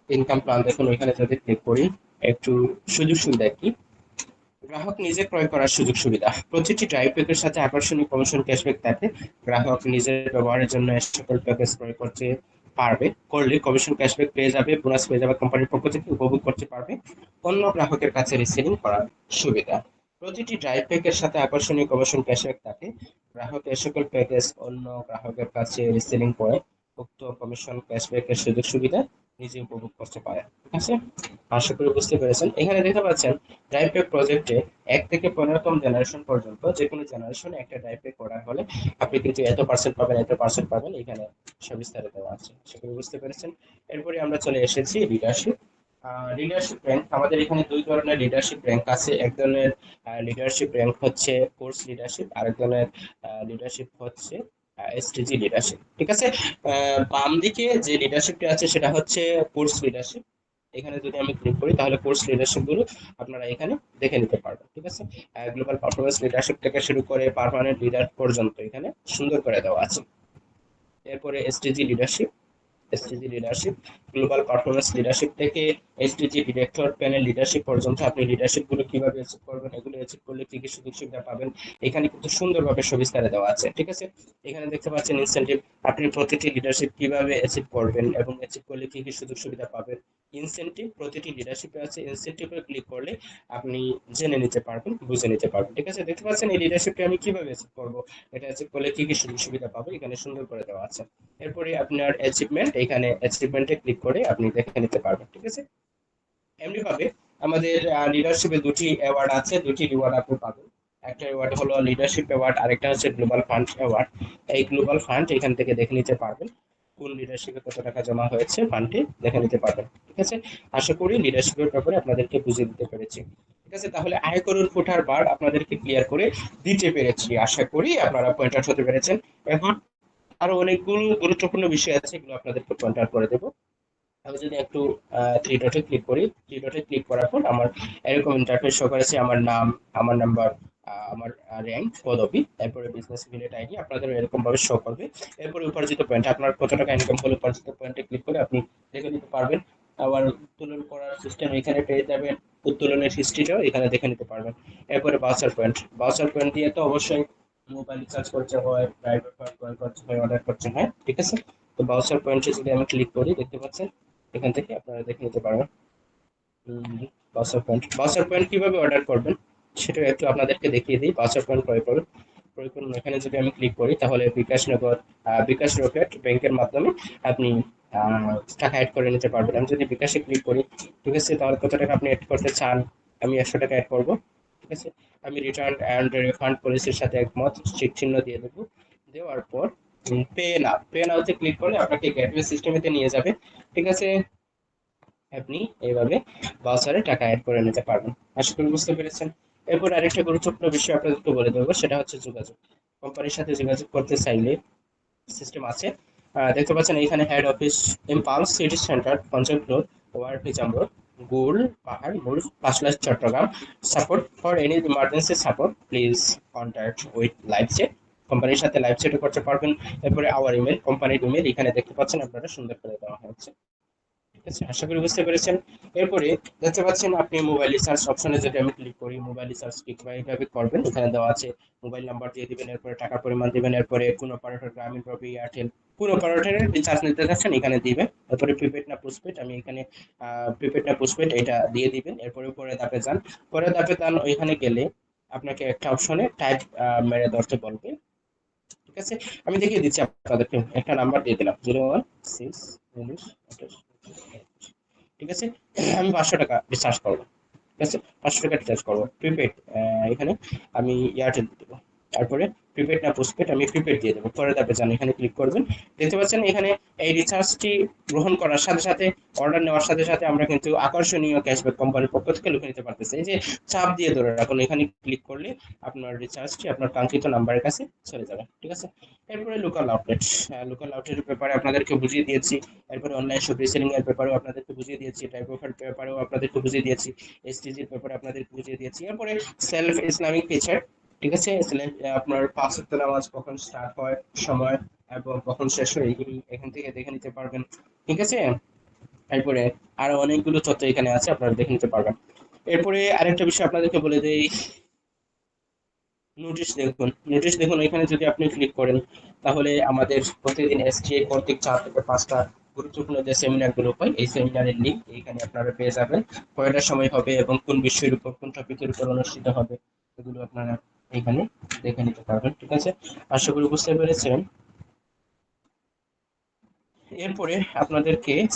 ইনকাম প্ল্যান দেখুন, ওইখানে যদি ক্লিক করি একটু সুযোগ সুবিধা কি, গ্রাহক নিজে ক্রয় করার সুযোগ সুবিধা। প্রতিটি ড্রাইভ প্যাকের সাথে আকর্ষণীয় কমিশন ক্যাশব্যাক থাকে। গ্রাহক নিজের ব্যবহারের জন্য এই সকল প্যাকেজ ক্রয় করতে করলে কমিশন ক্যাশব্যাক পেয়ে যাবে, বোনাস পেয়ে যাবে, কোম্পানির পক্ষ থেকে উপভোগ করতে পারবে। অন্য গ্রাহকের কাছে রিসেলিং করার সুবিধা। প্রতিটি ড্রাইভ প্যাকের সাথে আকর্ষণীয় কমিশন ক্যাশব্যাক থাকে। গ্রাহক এই সকল প্যাকেজ অন্য গ্রাহকের কাছে রিসেলিং করে উক্ত কমিশন ক্যাশব্যাকের সুযোগ সুবিধা নিজে উপভোগ করতে পারে। ঠিক আছে, আশা করি বুঝতে পেরেছেন। এখানে দেখতে পাচ্ছেন ড্রাইভ প্যাক প্রজেক্টে 1 থেকে 15তম জেনারেশন পর্যন্ত যে কোনো জেনারেশনে একটা ড্রাইভ প্যাক অর্ডার হলে আপনি কিন্তু এত পার্সেন্ট পাবেন এখানে সবিস্তারে দেওয়া আছে। আশা করি বুঝতে পেরেছেন। এরপরে আমরা চলে এসেছি লিডারশিপ। লিডারশিপ র্যাঙ্ক, আমাদের এখানে 2 ধরনের লিডারশিপ র্যাঙ্ক আছে। এক ধরনের লিডারশিপ র্যাঙ্ক হচ্ছে কোর্স লিডারশিপ, আরেক ধরনের লিডারশিপ হচ্ছে এসটিজি লিডারশিপ। ঠিক আছে, বাম দিকে যে লিডারশিপটা আছে সেটা হচ্ছে কোর্স লিডারশিপ, এখানে যদি আমি ক্লিক করি তাহলে কোর্স লিডারশিপ গুলো আপনারা এখানে দেখে নিতে পারবেন। ঠিক আছে, গ্লোবাল পারফরমেন্স লিডারশিপ থেকে শুরু করে পার্মানেন্ট লিডার পর্যন্ত এখানে সুন্দর করে দেওয়া আছে। এরপরে STG leadership global performance leadership থেকে এসটিজি ডিরেক্টর প্যানেল লিডারশিপ পর্যন্ত আপনি লিডারশিপ গুলো কিভাবে অ্যাচিভ করবেন, এগুলো অ্যাচিভ করলে কি কি সুযোগ সুবিধা পাবেন, এখানে কিন্তু সুন্দরভাবে সবিস্তারে দেওয়া আছে। ঠিক আছে, এখানে দেখতে পাচ্ছেন ইনসেনটিভ, আপনি প্রতিটি লিডারশিপ কিভাবে অ্যাচিভ করবেন এবং অ্যাচিভ করলে কি কি সুযোগ সুবিধা পাবেন। ইনসেনটিভ প্রতিটি লিডারশিপে আছে, ইনসেনটিভে ক্লিক করলে আপনি জেনে নিতে পারবেন, বুঝে নিতে পারবেন। ঠিক আছে, দেখতে পাচ্ছেন এই লিডারশিপটা আমি কিভাবে অ্যাচিভ করবো, এটা অ্যাচিভ করলে কি কি সুযোগ সুবিধা পাবো, এখানে সুন্দর করে দেওয়া আছে। এরপরে আপনার অ্যাচিভমেন্ট, এখানে অ্যাচিভমেন্টে ক্লিক করে আপনি দেখে নিতে পারবেন। ঠিক আছে, এমনি ভাবে আমাদের লিডারশিপে দুটি অ্যাওয়ার্ড আছে, দুটি রিওয়ার্ড আপনি পাবেন। একটা রিওয়ার্ড হলো লিডারশিপ অ্যাওয়ার্ড, আরেকটা হচ্ছে গ্লোবাল ফান্ড অ্যাওয়ার্ড। এই গ্লোবাল ফান্ড এখান থেকে দেখে নিতে পারবেন কোন লিডারশিপে কত টাকা জমা হয়েছে, ফান্ডে দেখে নিতে পারবেন। ঠিক আছে, আশা করি লিডারশিপের ব্যাপারে আপনাদেরকে বুঝিয়ে দিতে পেরেছি। ঠিক আছে, তাহলে আয়করের কোঠার বার আপনাদেরকে ক্লিয়ার করে দিতে পেরেছি, আশা করি আপনারা পয়েন্ট আউট হতে পেরেছেন। এখন আরো অনেকগুলো গুরুত্বপূর্ণ বিষয় আছে, এগুলো আপনাদেরকে পয়েন্ট আউট করে দেবো। আমি যদি একটু থ্রি ডটে ক্লিক করি, থ্রি ডটে ক্লিক করার পর আমার এরকম ইন্টারফেস শো করেছে, আমার নাম, আমার নাম্বার, আমার র্যাঙ্ক, পদবি, এরপরে বিজনেস রিলেটেড আইডি আপনাদের এরকম ভাবে শো করবে। এরপরে উপার্জিত পয়েন্ট, আপনার কত টাকা ইনকাম করলে উপার্জিত পয়েন্টে ক্লিক করে আপনি দেখে নিতে পারবেন। আবার উত্তোলন করার সিস্টেম এখানে পেয়ে যাবেন, উত্তোলনের হিস্ট্রিটাও এখানে দেখে নিতে পারবেন। এরপরে বাউচার পয়েন্ট, বাউচার পয়েন্ট দিয়ে তো অবশ্যই মোবাইল রিচার্জ করতে হয়, ড্রাইভার ক্রয় করতে হয়, অর্ডার করতে হয়। ঠিক আছে, তো বাউচার পয়েন্টে যদি আমি ক্লিক করি দেখতে পাচ্ছেন এখান থেকে আপনারা দেখে নিতে পারবেন। বাসার পয়েন্ট কিভাবে অর্ডার করবেন সেটা একটু আপনাদেরকে দেখিয়ে দিই। বাসার পয়েন্ট প্রয়োগ করুন এখানে যদি আমি ক্লিক করি তাহলে বিকাশ নগর, বিকাশ রকেট ব্যাংকের মাধ্যমে আপনি টাকা অ্যাড করে নিতে পারবেন। আমি যদি বিকাশে ক্লিক করি, ঠিক আছে, তাহলে কত টাকা আপনি অ্যাড করতে চান, আমি 100 টাকা অ্যাড করবো। ঠিক আছে, আমি রিটার্ন অ্যান্ড রিফান্ড পলিসির সাথে একমত, ঠিক চিহ্ন দিয়ে দেবো। দেওয়ার পর পে নাওতে ক্লিক করলে আপনাকে গেটওয়ে সিস্টেমেতে নিয়ে যাবে। ঠিক আছে, আপনি এইভাবে ভাউচারে টাকা অ্যাড করে নিতে পারবেন। আশা করি বুঝতে পেরেছেন। এরপর আরেকটা গুরুত্বপূর্ণ বিষয় আপনাদেরকে বলে দেবো, সেটা হচ্ছে যোগাযোগ। কোম্পানির সাথে যোগাযোগ করতে চাইলে সিস্টেম আছে। দেখতে পাচ্ছেন এখানে head office Impulse city centre পঞ্চম floor, ward Nizampur, Golpahar মূল 5 lakh Chattogram. Support for any emergency support please contact with live chat, কোম্পানির সাথে লাইভ চ্যাটও করতে পারবেন। এরপরে আওয়ার ইমেল, কোম্পানির ইমেল এখানে দেখতে পাচ্ছেন আপনারা সুন্দর করে দেওয়া হয়েছে। ঠিক আছে, আশা করি বুঝতে পেরেছেন। এরপরে দেখতে পাচ্ছেন আপনি মোবাইল রিচার্জ অপশনে যদি আমি ক্লিক করি, মোবাইল রিচার্জ কিভাবে করবেন এখানে দেওয়া আছে। মোবাইল নাম্বার দিয়ে দিবেন, এরপরে টাকার পরিমাণ দিবেন, এরপরে কোন অপারেটর, গ্রামীণ, রবি, এয়ারটেল, কোন অপারেটরের রিচার্জ নিতে যাচ্ছেন এখানে দিবেন। এরপরে প্রিপেড না পোস্টপেড, আমি এখানে প্রিপেড না পোস্টপেড এটা দিয়ে দিবেন। এরপরে পরে ধাপে যান, পরে ধাপে যান, ওইখানে গেলে আপনাকে একটা অপশনে টাইপ মেরে ধরতে বলবে। ঠিক আছে, আমি দেখিয়ে দিচ্ছি আপনাদেরকে, একটা নাম্বার দিয়ে দিলাম 016 ঠিক আছে, আমি 500 টাকা রিচার্জ করবো। ঠিক আছে, 500 টাকা রিচার্জ করবো প্রিপেড, এখানে আমি এয়ারটেল দেবো। তারপরে প্রিপেড না পোস্টপেড, আমি প্রিপেড দিয়ে দেবো। পরে তারপরে যান, এখানে ক্লিক করবেন। দেখতে পাচ্ছেন এখানে এই রিচার্জটি গ্রহণ করার সাথে সাথে, অর্ডার নেওয়ার সাথে সাথে আমরা কিন্তু আকর্ষণীয় ক্যাশব্যাক কোম্পানির পক্ষ থেকে লুকিয়ে নিতে পারতেছি। এই যে চাপ দিয়ে ধরে রাখুন, এখানে ক্লিক করলে আপনার রিচার্জটি আপনার কাঙ্ক্ষিত নাম্বারের কাছে চলে যাবে। ঠিক আছে, এরপরে লোকাল আউটলেট, লোকাল আউটলেটের ব্যাপারে আপনাদেরকে বুঝিয়ে দিয়েছি। এরপরে অনলাইন শপ রিসেলিং এর ব্যাপারেও আপনাদেরকে বুঝিয়ে দিয়েছি, টাইপোফার ব্যাপারেও আপনাদেরকে বুঝিয়ে দিয়েছি, এসটিজির ব্যাপারে আপনাদেরকে বুঝিয়ে দিয়েছি। এরপরে সেলফ ইসলামিক ফিচার, ঠিক আছে, আপনার 5 ওয়াক্ত নামাজ কখন স্টার্ট হয়, সময় এবং কখন শেষ হয়, এগুলি এখান থেকে দেখে নিতে পারবেন। ঠিক আছে, এরপরে আরো অনেকগুলো তথ্য এখানে আছে, আপনারা দেখে নিতে পারবেন। এরপরে আরেকটা বিষয় আপনাদেরকে বলে দেই, নোটিশ দেখুন এখানে যদি আপনি ক্লিক করেন তাহলে আমাদের প্রতিদিন এসটিএ কর্তৃক 4 থেকে 5টা গুরুত্বপূর্ণ যে সেমিনার গুলো হয় এই সেমিনারের লিঙ্ক এখানে আপনারা পেয়ে যাবেন। কয়টার সময় হবে এবং কোন বিষয়ের উপর, কোন টপিকের উপর অনুষ্ঠিত হবে, এগুলো আপনারা এখানে দেখে নিতে পারবেন। ঠিক আছে, আশা করি বুঝতে পেরেছেন। এরপরে আপনাদেরকে